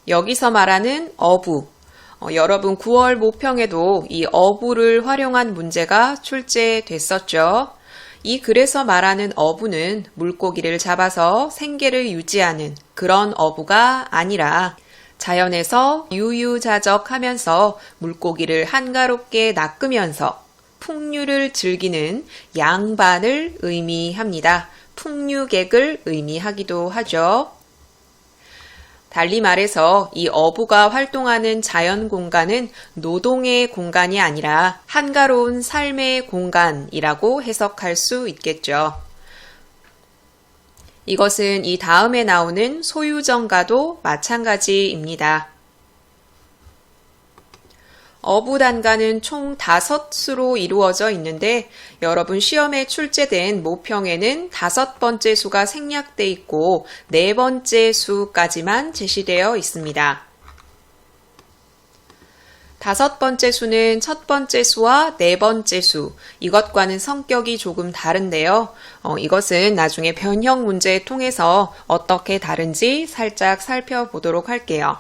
여기서 말하는 어부, 여러분 9월 모평에도 이 어부를 활용한 문제가 출제됐었죠. 이 글에서 말하는 어부는 물고기를 잡아서 생계를 유지하는 그런 어부가 아니라 자연에서 유유자적하면서 물고기를 한가롭게 낚으면서 풍류를 즐기는 양반을 의미합니다. 풍류객을 의미하기도 하죠. 달리 말해서 이 어부가 활동하는 자연 공간은 노동의 공간이 아니라 한가로운 삶의 공간이라고 해석할 수 있겠죠. 이것은 이 다음에 나오는 소유정가도 마찬가지입니다. 어부단가는 총 5수로 이루어져 있는데 여러분 시험에 출제된 모평에는 5번째 수가 생략돼 있고 4번째 수까지만 제시되어 있습니다. 5번째 수는 첫 번째 수와 4번째 수, 이것과는 성격이 조금 다른데요. 이것은 나중에 변형 문제를 통해서 어떻게 다른지 살짝 살펴보도록 할게요.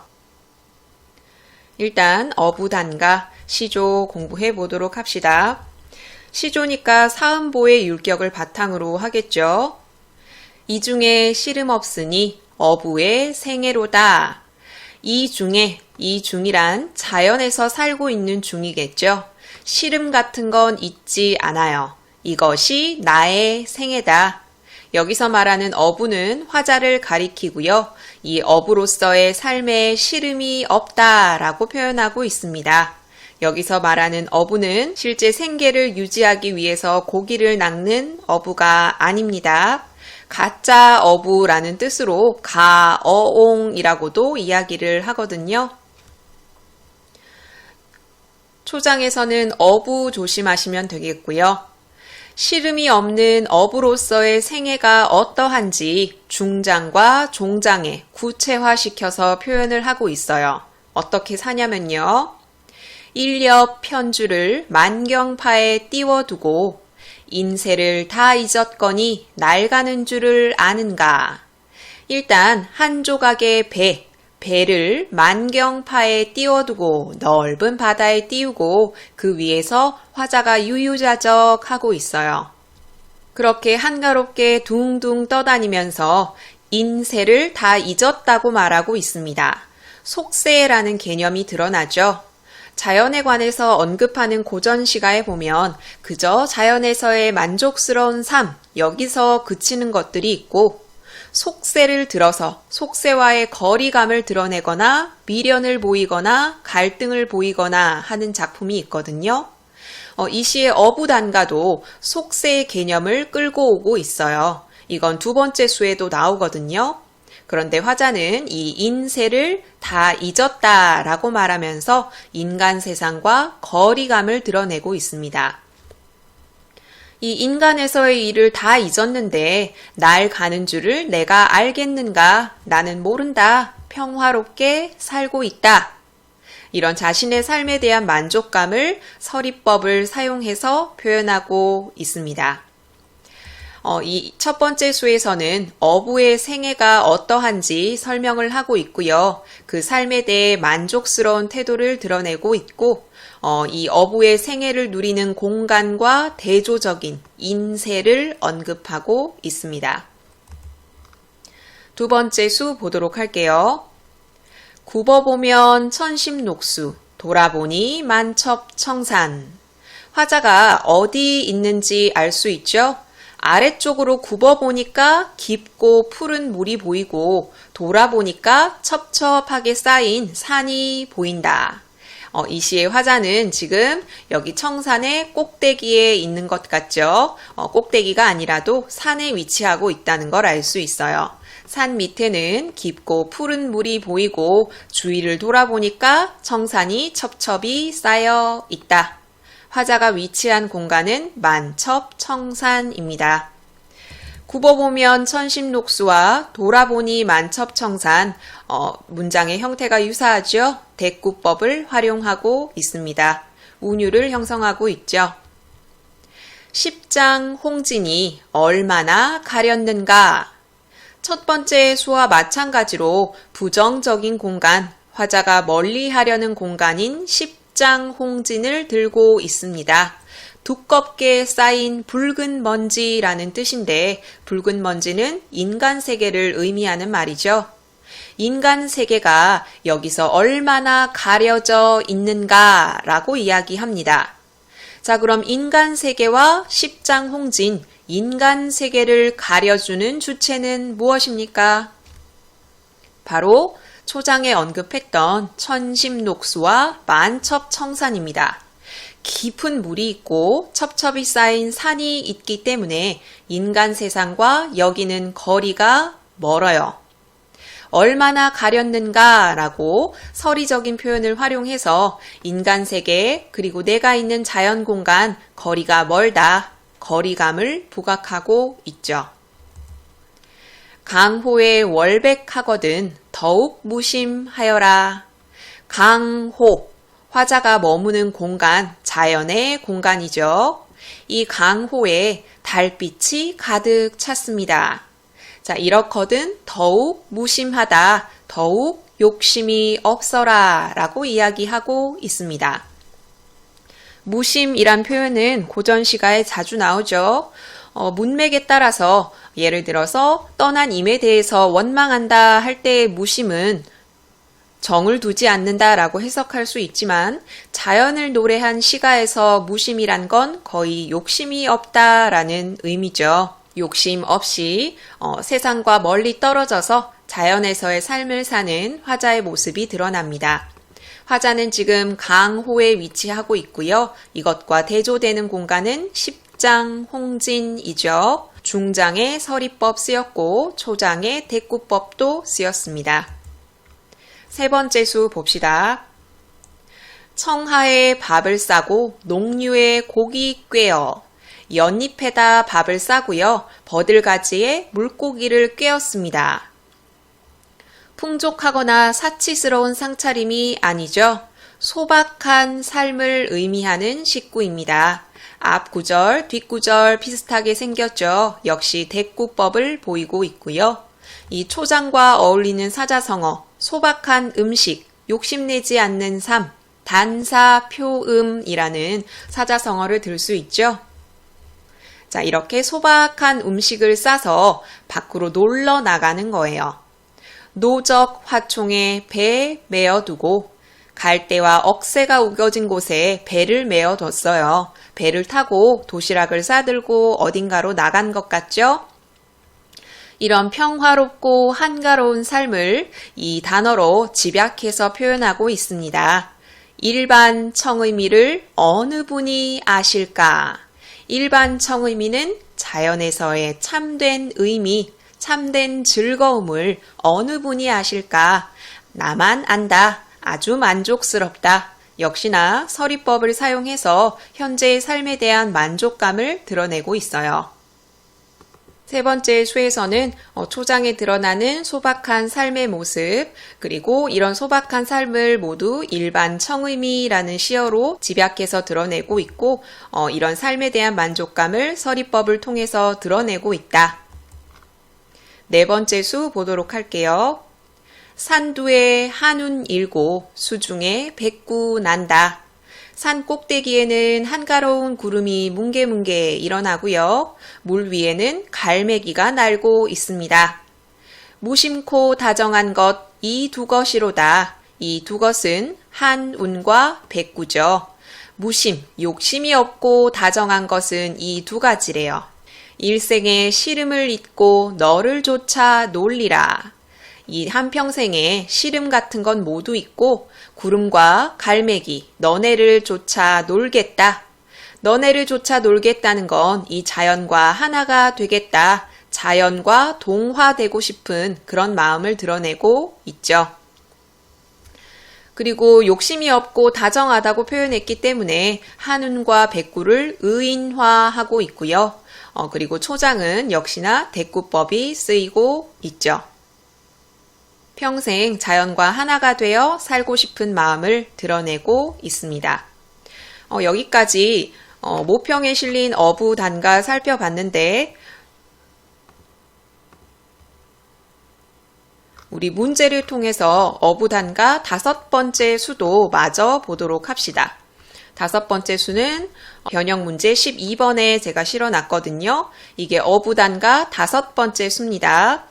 일단 어부단가, 시조 공부해 보도록 합시다. 시조니까 사음보의 율격을 바탕으로 하겠죠. 이 중에 씨름 없으니 어부의 생애로다. 이 중이란 자연에서 살고 있는 중이겠죠. 씨름 같은 건 있지 않아요. 이것이 나의 생애다. 여기서 말하는 어부는 화자를 가리키고요. 이 어부로서의 삶에 씨름이 없다라고 표현하고 있습니다. 여기서 말하는 어부는 실제 생계를 유지하기 위해서 고기를 낚는 어부가 아닙니다. 가짜 어부라는 뜻으로 가어옹이라고도 이야기를 하거든요. 초장에서는 어부 조심하시면 되겠고요. 시름이 없는 어부로서의 생애가 어떠한지 중장과 종장에 구체화시켜서 표현을 하고 있어요. 어떻게 사냐면요. 일렵 편주를 만경파에 띄워두고 인세를 다 잊었거니 날 가는 줄을 아는가. 일단 한 조각의 배를 만경파에 띄워두고 넓은 바다에 띄우고 그 위에서 화자가 유유자적 하고 있어요. 그렇게 한가롭게 둥둥 떠다니면서 인세를 다 잊었다고 말하고 있습니다. 속세라는 개념이 드러나죠. 자연에 관해서 언급하는 고전시가에 보면 그저 자연에서의 만족스러운 삶, 여기서 그치는 것들이 있고 속세를 들어서 속세와의 거리감을 드러내거나 미련을 보이거나 갈등을 보이거나 하는 작품이 있거든요. 이 시의 어부단가도 속세의 개념을 끌고 오고 있어요. 이건 두 번째 수에도 나오거든요. 그런데 화자는 이 인세를 다 잊었다라고 말하면서 인간 세상과 거리감을 드러내고 있습니다. 이 인간에서의 일을 다 잊었는데 날 가는 줄을 내가 알겠는가? 나는 모른다. 평화롭게 살고 있다. 이런 자신의 삶에 대한 만족감을 서리법을 사용해서 표현하고 있습니다. 이 첫 번째 수에서는 어부의 생애가 어떠한지 설명을 하고 있고요. 그 삶에 대해 만족스러운 태도를 드러내고 있고 이 어부의 생애를 누리는 공간과 대조적인 인세를 언급하고 있습니다. 두 번째 수 보도록 할게요. 굽어보면 천심녹수, 돌아보니 만첩청산. 화자가 어디 있는지 알 수 있죠? 아래쪽으로 굽어보니까 깊고 푸른 물이 보이고 돌아보니까 첩첩하게 쌓인 산이 보인다. 이 시의 화자는 지금 여기 청산의 꼭대기에 있는 것 같죠? 꼭대기가 아니라도 산에 위치하고 있다는 걸 알 수 있어요. 산 밑에는 깊고 푸른 물이 보이고 주위를 돌아보니까 청산이 첩첩이 쌓여 있다. 화자가 위치한 공간은 만첩청산입니다. 굽어보면 천심녹수와 돌아보니 만첩청산, 문장의 형태가 유사하죠? 대꾸법을 활용하고 있습니다. 운율을 형성하고 있죠. 십장 홍진이 얼마나 가렸는가? 첫 번째 수와 마찬가지로 부정적인 공간, 화자가 멀리 하려는 공간인 십장 홍진을 들고 있습니다. 두껍게 쌓인 붉은 먼지라는 뜻인데 붉은 먼지는 인간 세계를 의미하는 말이죠. 인간 세계가 여기서 얼마나 가려져 있는가라고 이야기합니다. 자, 그럼 인간 세계와 십장 홍진, 인간 세계를 가려주는 주체는 무엇입니까? 바로 초장에 언급했던 천심녹수와 만첩청산입니다. 깊은 물이 있고 첩첩이 쌓인 산이 있기 때문에 인간 세상과 여기는 거리가 멀어요. 얼마나 가렸는가 라고 서리적인 표현을 활용해서 인간 세계 그리고 내가 있는 자연 공간 거리가 멀다. 거리감을 부각하고 있죠. 강호에 월백하거든 더욱 무심하여라. 강호, 화자가 머무는 공간, 자연의 공간이죠. 이 강호에 달빛이 가득 찼습니다. 자, 이렇거든 더욱 무심하다, 더욱 욕심이 없어라 라고 이야기하고 있습니다. 무심이란 표현은 고전시가에 자주 나오죠. 문맥에 따라서 예를 들어서 떠난 임에 대해서 원망한다 할 때의 무심은 정을 두지 않는다라고 해석할 수 있지만 자연을 노래한 시가에서 무심이란 건 거의 욕심이 없다라는 의미죠. 욕심 없이 세상과 멀리 떨어져서 자연에서의 삶을 사는 화자의 모습이 드러납니다. 화자는 지금 강호에 위치하고 있고요. 이것과 대조되는 공간은 십장 홍진이죠. 중장에 서리법 쓰였고 초장에 대꾸법도 쓰였습니다. 세 번째 수 봅시다. 청하에 밥을 싸고 농류에 고기 꿰어 연잎에다 밥을 싸고요. 버들가지에 물고기를 꿰었습니다. 풍족하거나 사치스러운 상차림이 아니죠. 소박한 삶을 의미하는 식구입니다. 앞 구절, 뒷 구절 비슷하게 생겼죠. 역시 대꾸법을 보이고 있고요. 이 초장과 어울리는 사자성어, 소박한 음식, 욕심내지 않는 삶, 단사표음이라는 사자성어를 들 수 있죠. 자, 이렇게 소박한 음식을 싸서 밖으로 놀러 나가는 거예요. 노적 화총에 배 메어두고 갈대와 억새가 우겨진 곳에 배를 메어뒀어요. 배를 타고 도시락을 싸들고 어딘가로 나간 것 같죠? 이런 평화롭고 한가로운 삶을 이 단어로 집약해서 표현하고 있습니다. 일반 청의미를 어느 분이 아실까? 일반 청의미는 자연에서의 참된 의미, 참된 즐거움을 어느 분이 아실까? 나만 안다. 아주 만족스럽다. 역시나 서리법을 사용해서 현재의 삶에 대한 만족감을 드러내고 있어요. 세 번째 수에서는 초장에 드러나는 소박한 삶의 모습, 그리고 이런 소박한 삶을 모두 일반 청의미라는 시어로 집약해서 드러내고 있고, 이런 삶에 대한 만족감을 서리법을 통해서 드러내고 있다. 네 번째 수 보도록 할게요. 산두에 한운 일고 수중에 백구 난다. 산 꼭대기에는 한가로운 구름이 뭉게뭉게 일어나고요. 물 위에는 갈매기가 날고 있습니다. 무심코 다정한 것 이 두 것이로다. 이 두 것은 한운과 백구죠. 무심, 욕심이 없고 다정한 것은 이 두 가지래요. 일생에 시름을 잊고 너를 조차 놀리라. 이 한평생에 시름 같은 건 모두 있고 구름과 갈매기, 너네를 쫓아 놀겠다. 너네를 쫓아 놀겠다는 건 이 자연과 하나가 되겠다. 자연과 동화되고 싶은 그런 마음을 드러내고 있죠. 그리고 욕심이 없고 다정하다고 표현했기 때문에 한운과 백구를 의인화하고 있고요. 그리고 초장은 역시나 대꾸법이 쓰이고 있죠. 평생 자연과 하나가 되어 살고 싶은 마음을 드러내고 있습니다. 여기까지 모평에 실린 어부단가 살펴봤는데 우리 문제를 통해서 어부단가 5번째 수도 마저 보도록 합시다. 5번째 수는 변형 문제 12번에 제가 실어놨거든요. 이게 어부단가 5번째 수입니다.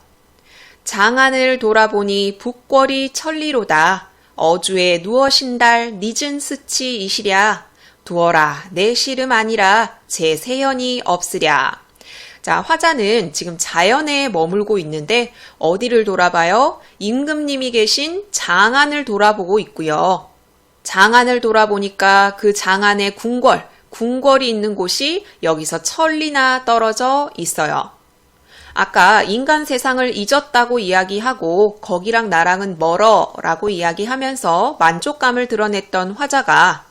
장안을 돌아보니 북궐이 천리로다. 어주에 누워신달 늦은 스치 이시랴. 두어라 내 시름 아니라 제 세연이 없으랴. 자, 화자는 지금 자연에 머물고 있는데 어디를 돌아봐요? 임금님이 계신 장안을 돌아보고 있고요. 장안을 돌아보니까 그 장안의 궁궐이 있는 곳이 여기서 천리나 떨어져 있어요. 아까 인간 세상을 잊었다고 이야기하고 거기랑 나랑은 멀어 라고 이야기하면서 만족감을 드러냈던 화자가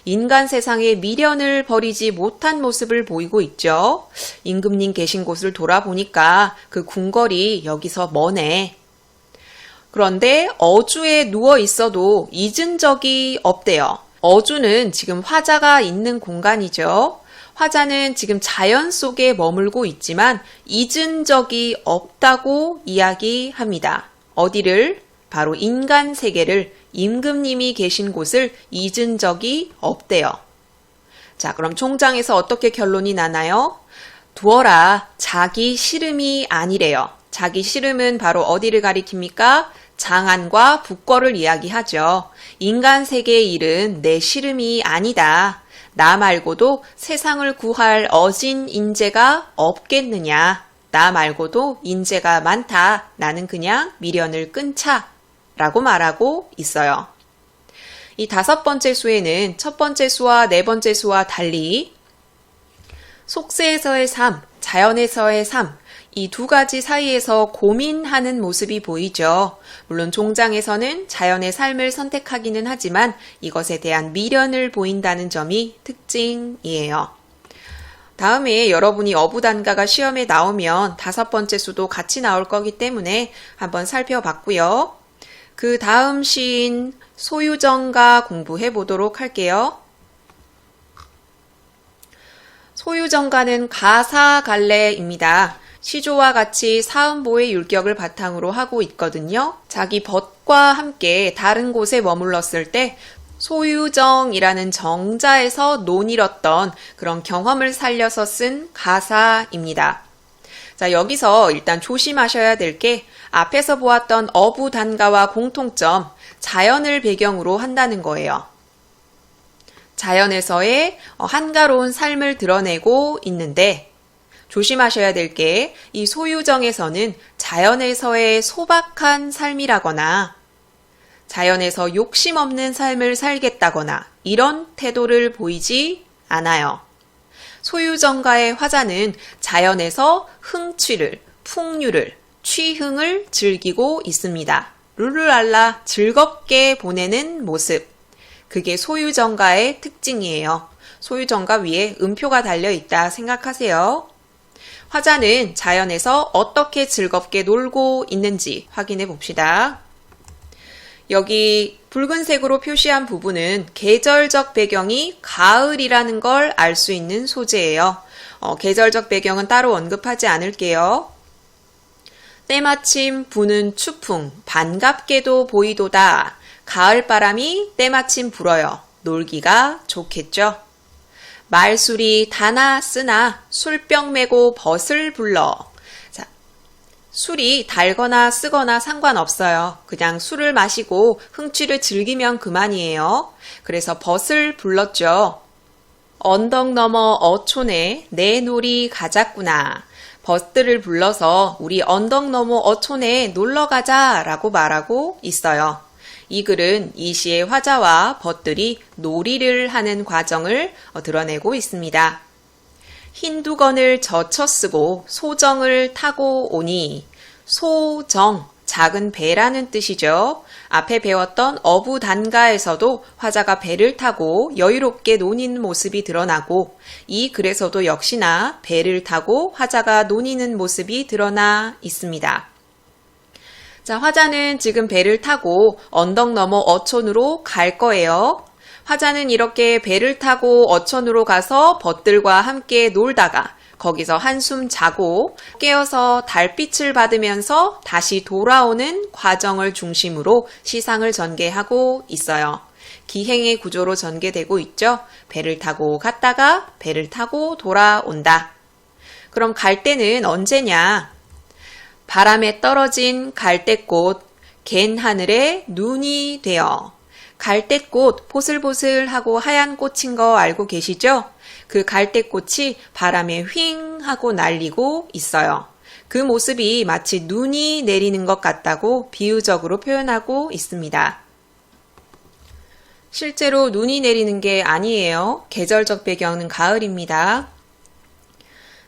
인간 세상의 미련을 버리지 못한 모습을 보이고 있죠. 임금님 계신 곳을 돌아보니까 그 궁궐이 여기서 머네. 그런데 어주에 누워 있어도 잊은 적이 없대요. 어주는 지금 화자가 있는 공간이죠. 화자는 지금 자연 속에 머물고 있지만 잊은 적이 없다고 이야기합니다. 어디를? 바로 인간 세계를, 임금님이 계신 곳을 잊은 적이 없대요. 자, 그럼 총장에서 어떻게 결론이 나나요? 두어라, 자기 시름이 아니래요. 자기 시름은 바로 어디를 가리킵니까? 장안과 북궐을 이야기하죠. 인간 세계의 일은 내 시름이 아니다. 나 말고도 세상을 구할 어진 인재가 없겠느냐. 나 말고도 인재가 많다. 나는 그냥 미련을 끊자. 라고 말하고 있어요. 이 5번째 수에는 첫 번째 수와 네 번째 수와 달리 속세에서의 삶, 자연에서의 삶, 이 두 가지 사이에서 고민하는 모습이 보이죠. 물론 종장에서는 자연의 삶을 선택하기는 하지만 이것에 대한 미련을 보인다는 점이 특징이에요. 다음에 여러분이 어부단가가 시험에 나오면 5번째 수도 같이 나올 거기 때문에 한번 살펴봤고요. 그 다음 시인 소유정가 공부해 보도록 할게요. 소유정가는 가사갈래입니다. 시조와 같이 사음보의 율격을 바탕으로 하고 있거든요. 자기 벗과 함께 다른 곳에 머물렀을 때 소유정이라는 정자에서 논일었던 그런 경험을 살려서 쓴 가사입니다. 자, 여기서 일단 조심하셔야 될 게 앞에서 보았던 어부단가와 공통점, 자연을 배경으로 한다는 거예요. 자연에서의 한가로운 삶을 드러내고 있는데 조심하셔야 될 게 이 소유정에서는 자연에서의 소박한 삶이라거나 자연에서 욕심 없는 삶을 살겠다거나 이런 태도를 보이지 않아요. 소유정가의 화자는 자연에서 흥취를, 풍류를, 취흥을 즐기고 있습니다. 룰루랄라 즐겁게 보내는 모습. 그게 소유정가의 특징이에요. 소유정가 위에 음표가 달려있다 생각하세요. 화자는 자연에서 어떻게 즐겁게 놀고 있는지 확인해 봅시다. 여기 붉은색으로 표시한 부분은 계절적 배경이 가을이라는 걸 알 수 있는 소재예요. 계절적 배경은 따로 언급하지 않을게요. 때마침 부는 추풍, 반갑게도 보이도다. 가을바람이 때마침 불어요. 놀기가 좋겠죠. 말술이 다나 쓰나 술병 메고 벗을 불러. 자, 술이 달거나 쓰거나 상관없어요. 그냥 술을 마시고 흥취를 즐기면 그만이에요. 그래서 벗을 불렀죠. 언덕 너머 어촌에 내 놀이 가자꾸나. 벗들을 불러서 우리 언덕 너머 어촌에 놀러 가자 라고 말하고 있어요. 이 글은 이 시의 화자와 벗들이 놀이를 하는 과정을 드러내고 있습니다. 흰두건을 젖혀 쓰고 소정을 타고 오니 소정, 작은 배라는 뜻이죠. 앞에 배웠던 어부단가에서도 화자가 배를 타고 여유롭게 노는 모습이 드러나고 이 글에서도 역시나 배를 타고 화자가 노는 모습이 드러나 있습니다. 자, 화자는 지금 배를 타고 언덕 너머 어촌으로 갈 거예요. 화자는 이렇게 배를 타고 어촌으로 가서 벗들과 함께 놀다가 거기서 한숨 자고 깨어서 달빛을 받으면서 다시 돌아오는 과정을 중심으로 시상을 전개하고 있어요. 기행의 구조로 전개되고 있죠. 배를 타고 갔다가 배를 타고 돌아온다. 그럼 갈 때는 언제냐? 바람에 떨어진 갈대꽃, 갠 하늘에 눈이 되어. 갈대꽃, 보슬보슬하고 하얀 꽃인 거 알고 계시죠? 그 갈대꽃이 바람에 휑 하고 날리고 있어요. 그 모습이 마치 눈이 내리는 것 같다고 비유적으로 표현하고 있습니다. 실제로 눈이 내리는 게 아니에요. 계절적 배경은 가을입니다.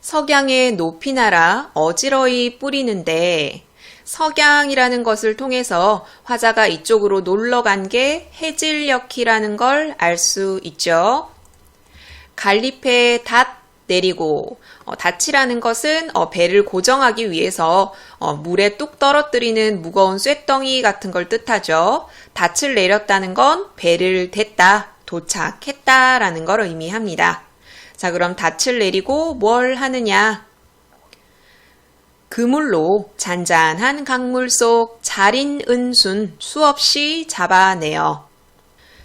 석양의 높이 날아 어지러이 뿌리는데 석양이라는 것을 통해서 화자가 이쪽으로 놀러 간 게 해질녘이라는 걸 알 수 있죠. 갈잎에 닷 내리고 닷이라는 것은 배를 고정하기 위해서 물에 뚝 떨어뜨리는 무거운 쇳덩이 같은 걸 뜻하죠. 닷을 내렸다는 건 배를 댔다, 도착했다라는 걸 의미합니다. 자, 그럼 닷을 내리고 뭘 하느냐? 그물로 잔잔한 강물 속 자린 은순 수없이 잡아내요.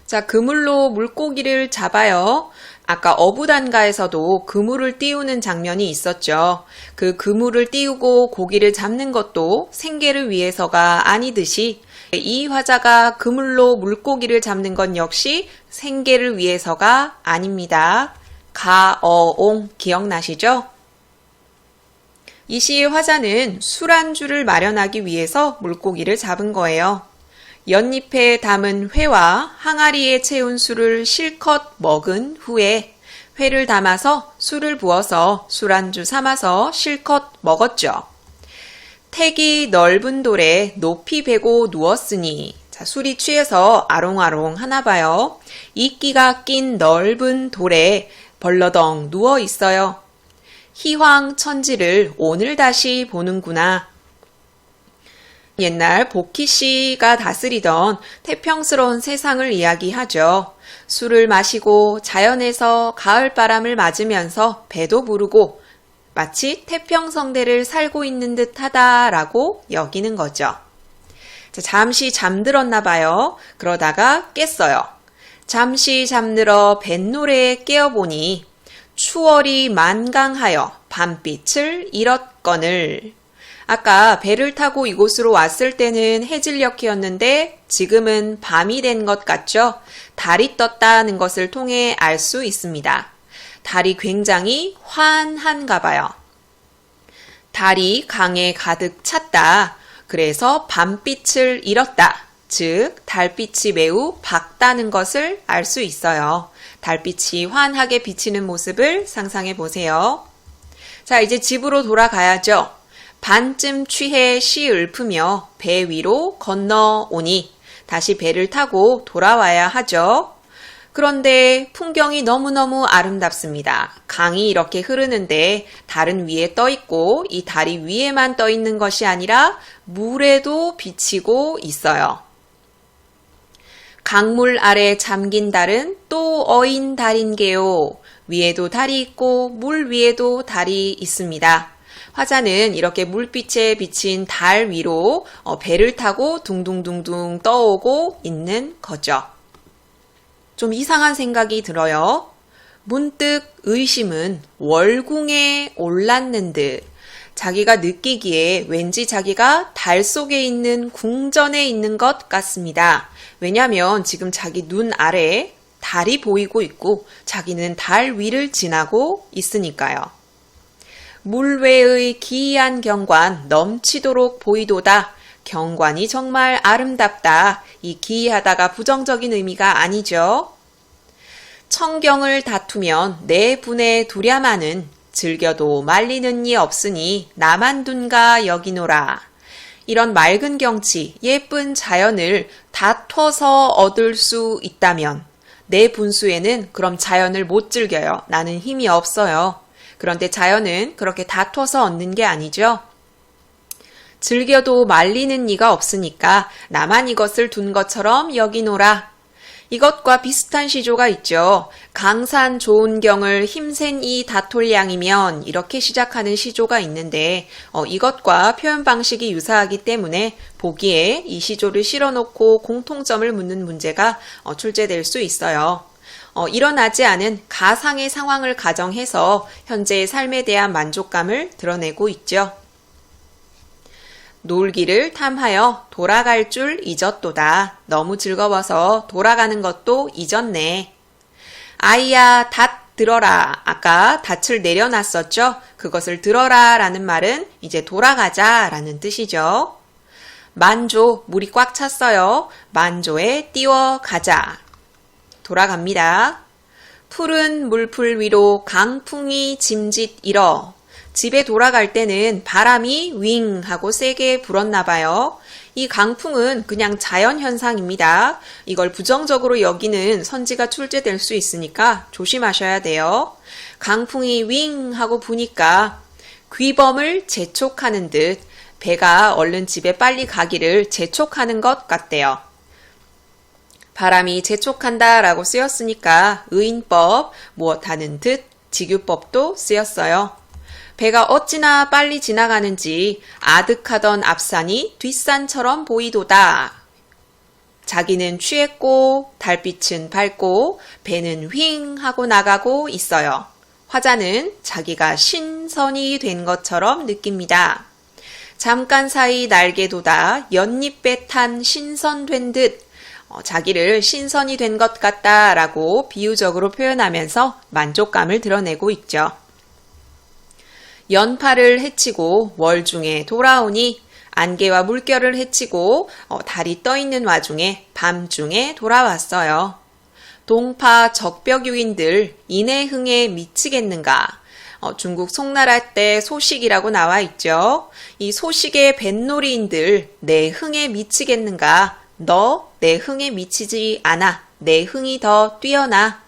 자, 그물로 물고기를 잡아요. 아까 어부단가에서도 그물을 띄우는 장면이 있었죠. 그 그물을 띄우고 고기를 잡는 것도 생계를 위해서가 아니듯이 이 화자가 그물로 물고기를 잡는 건 역시 생계를 위해서가 아닙니다. 가어옹 기억나시죠? 이 시의 화자는 술안주를 마련하기 위해서 물고기를 잡은 거예요. 연잎에 담은 회와 항아리에 채운 술을 실컷 먹은 후에 회를 담아서 술을 부어서 술안주 삼아서 실컷 먹었죠. 택이 넓은 돌에 높이 베고 누웠으니, 자, 술이 취해서 아롱아롱 하나 봐요. 이끼가 낀 넓은 돌에 벌러덩 누워 있어요. 희황천지를 오늘 다시 보는구나. 옛날 복희 씨가 다스리던 태평스러운 세상을 이야기하죠. 술을 마시고 자연에서 가을바람을 맞으면서 배도 부르고 마치 태평성대를 살고 있는 듯 하다라고 여기는 거죠. 자, 잠시 잠들었나 봐요. 그러다가 깼어요. 잠시 잠들어 뱃노래에 깨어보니 추월이 만강하여 밤빛을 잃었거늘. 아까 배를 타고 이곳으로 왔을 때는 해질녘이었는데 지금은 밤이 된 것 같죠? 달이 떴다는 것을 통해 알 수 있습니다. 달이 굉장히 환한가 봐요. 달이 강에 가득 찼다. 그래서 밤빛을 잃었다. 즉, 달빛이 매우 밝다는 것을 알 수 있어요. 달빛이 환하게 비치는 모습을 상상해 보세요. 자, 이제 집으로 돌아가야죠. 반쯤 취해 시 읊으며 배 위로 건너오니 다시 배를 타고 돌아와야 하죠. 그런데 풍경이 너무너무 아름답습니다. 강이 이렇게 흐르는데 달은 위에 떠 있고 이 달이 위에만 떠 있는 것이 아니라 물에도 비치고 있어요. 강물 아래 잠긴 달은 또 어인 달인게요. 위에도 달이 있고 물 위에도 달이 있습니다. 화자는 이렇게 물빛에 비친 달 위로 배를 타고 둥둥둥둥 떠오고 있는 거죠. 좀 이상한 생각이 들어요. 문득 의심은 월궁에 올랐는 듯. 자기가 느끼기에 왠지 자기가 달 속에 있는 궁전에 있는 것 같습니다. 왜냐하면 지금 자기 눈 아래에 달이 보이고 있고 자기는 달 위를 지나고 있으니까요. 물외의 기이한 경관 넘치도록 보이도다. 경관이 정말 아름답다. 이 기이하다가 부정적인 의미가 아니죠. 청경을 다투면 내 분에 두랴마는 즐겨도 말리는 이 없으니 나만 둔가 여기노라. 이런 맑은 경치, 예쁜 자연을 다퉈서 얻을 수 있다면 내 분수에는 그럼 자연을 못 즐겨요. 나는 힘이 없어요. 그런데 자연은 그렇게 다퉈서 얻는 게 아니죠. 즐겨도 말리는 이가 없으니까 나만 이것을 둔 것처럼 여기노라. 이것과 비슷한 시조가 있죠. 강산 좋은 경을 힘센 이 다톨 양이면 이렇게 시작하는 시조가 있는데 이것과 표현 방식이 유사하기 때문에 보기에 이 시조를 실어놓고 공통점을 묻는 문제가 출제될 수 있어요. 일어나지 않은 가상의 상황을 가정해서 현재의 삶에 대한 만족감을 드러내고 있죠. 놀기를 탐하여 돌아갈 줄 잊었도다. 너무 즐거워서 돌아가는 것도 잊었네. 아이야, 닷 들어라. 아까 닷을 내려놨었죠? 그것을 들어라 라는 말은 이제 돌아가자 라는 뜻이죠. 만조, 물이 꽉 찼어요. 만조에 띄워가자. 돌아갑니다. 푸른 물풀 위로 강풍이 짐짓 일어. 집에 돌아갈 때는 바람이 윙 하고 세게 불었나 봐요. 이 강풍은 그냥 자연현상입니다. 이걸 부정적으로 여기는 선지가 출제될 수 있으니까 조심하셔야 돼요. 강풍이 윙 하고 부니까 귀범을 재촉하는 듯 배가 얼른 집에 빨리 가기를 재촉하는 것 같대요. 바람이 재촉한다 라고 쓰였으니까 의인법, 무엇하는 듯 직유법도 쓰였어요. 배가 어찌나 빨리 지나가는지 아득하던 앞산이 뒷산처럼 보이도다. 자기는 취했고 달빛은 밝고 배는 휑 하고 나가고 있어요. 화자는 자기가 신선이 된 것처럼 느낍니다. 잠깐 사이 날개 돋아 연잎배 탄 신선된 듯 자기를 신선이 된 것 같다라고 비유적으로 표현하면서 만족감을 드러내고 있죠. 연파를 헤치고 월중에 돌아오니 안개와 물결을 헤치고 달이 떠있는 와중에 밤중에 돌아왔어요. 동파 적벽유인들 인해흥에 미치겠는가. 중국 송나라 때 소식이라고 나와 있죠. 이 소식의 뱃놀이인들 내 흥에 미치겠는가. 너 내 흥에 미치지 않아. 내 흥이 더 뛰어나.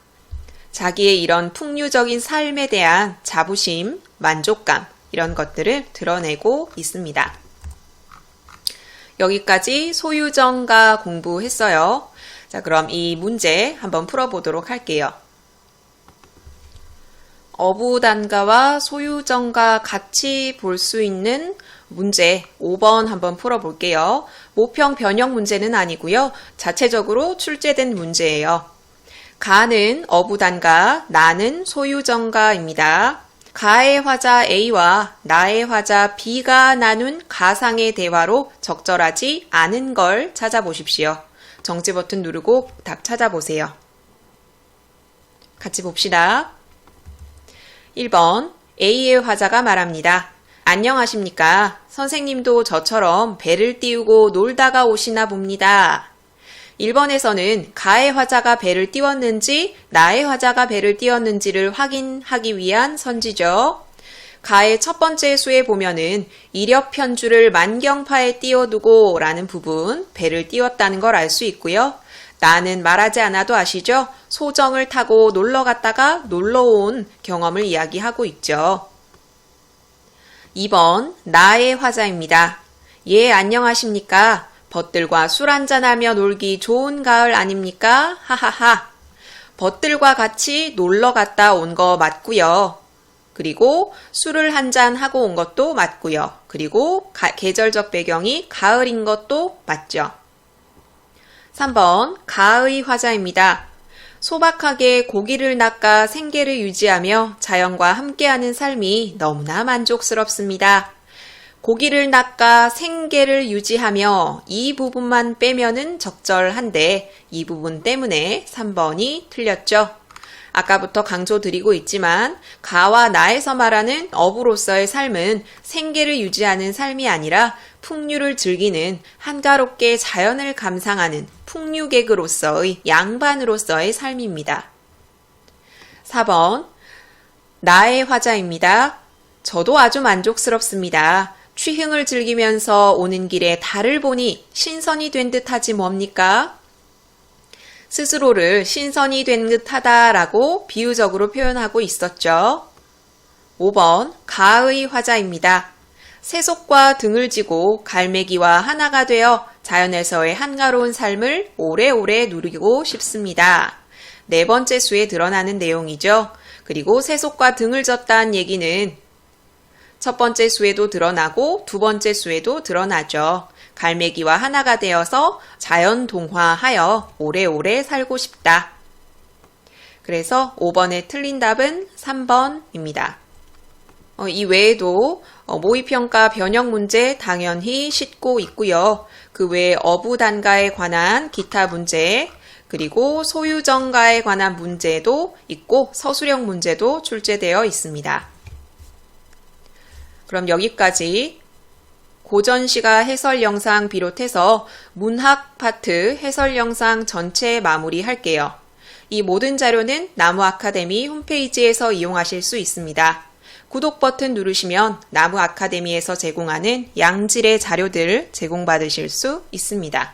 자기의 이런 풍류적인 삶에 대한 자부심, 만족감 이런 것들을 드러내고 있습니다. 여기까지 소유정가 공부했어요. 자, 그럼 이 문제 한번 풀어보도록 할게요. 어부단가와 소유정가 같이 볼 수 있는 문제 5번 한번 풀어볼게요. 모평 변형 문제는 아니고요. 자체적으로 출제된 문제예요. 가는 어부단가, 나는 소유정가입니다. 가의 화자 A와 나의 화자 B가 나눈 가상의 대화로 적절하지 않은 걸 찾아보십시오. 정지 버튼 누르고 답 찾아보세요. 같이 봅시다. 1번 A의 화자가 말합니다. 안녕하십니까? 선생님도 저처럼 배를 띄우고 놀다가 오시나 봅니다. 1번에서는 가의 화자가 배를 띄웠는지 나의 화자가 배를 띄웠는지를 확인하기 위한 선지죠. 가의 첫 번째 수에 보면은 이력편주를 만경파에 띄워두고 라는 부분 배를 띄웠다는 걸 알 수 있고요. 나는 말하지 않아도 아시죠? 소정을 타고 놀러 갔다가 놀러 온 경험을 이야기하고 있죠. 2번 나의 화자입니다. 예, 안녕하십니까? 벗들과 술 한잔하며 놀기 좋은 가을 아닙니까? 하하하. 벗들과 같이 놀러 갔다 온 거 맞고요. 그리고 술을 한잔 하고 온 것도 맞고요. 그리고 계절적 배경이 가을인 것도 맞죠. 3번 가의 화자입니다. 소박하게 고기를 낚아 생계를 유지하며 자연과 함께하는 삶이 너무나 만족스럽습니다. 고기를 낚아 생계를 유지하며 이 부분만 빼면은 적절한데 이 부분 때문에 3번이 틀렸죠. 아까부터 강조드리고 있지만 가와 나에서 말하는 어부로서의 삶은 생계를 유지하는 삶이 아니라 풍류를 즐기는 한가롭게 자연을 감상하는 풍류객으로서의 양반으로서의 삶입니다. 4번 나의 화자입니다. 저도 아주 만족스럽습니다. 취흥을 즐기면서 오는 길에 달을 보니 신선이 된 듯하지 뭡니까? 스스로를 신선이 된 듯하다라고 비유적으로 표현하고 있었죠. 5번 가의 화자입니다. 세속과 등을 지고 갈매기와 하나가 되어 자연에서의 한가로운 삶을 오래오래 누리고 싶습니다. 네 번째 수에 드러나는 내용이죠. 그리고 세속과 등을 졌다는 얘기는 첫 번째 수에도 드러나고 두 번째 수에도 드러나죠. 갈매기와 하나가 되어서 자연 동화하여 오래오래 살고 싶다. 그래서 5번에 틀린 답은 3번입니다. 이 외에도 모의평가 변형 문제 당연히 싣고 있고요. 그 외에 어부단가에 관한 기타 문제, 그리고 소유정가에 관한 문제도 있고 서술형 문제도 출제되어 있습니다. 그럼 여기까지 고전시가 해설 영상 비롯해서 문학 파트 해설 영상 전체 마무리할게요. 이 모든 자료는 나무 아카데미 홈페이지에서 이용하실 수 있습니다. 구독 버튼 누르시면 나무 아카데미에서 제공하는 양질의 자료들 제공받으실 수 있습니다.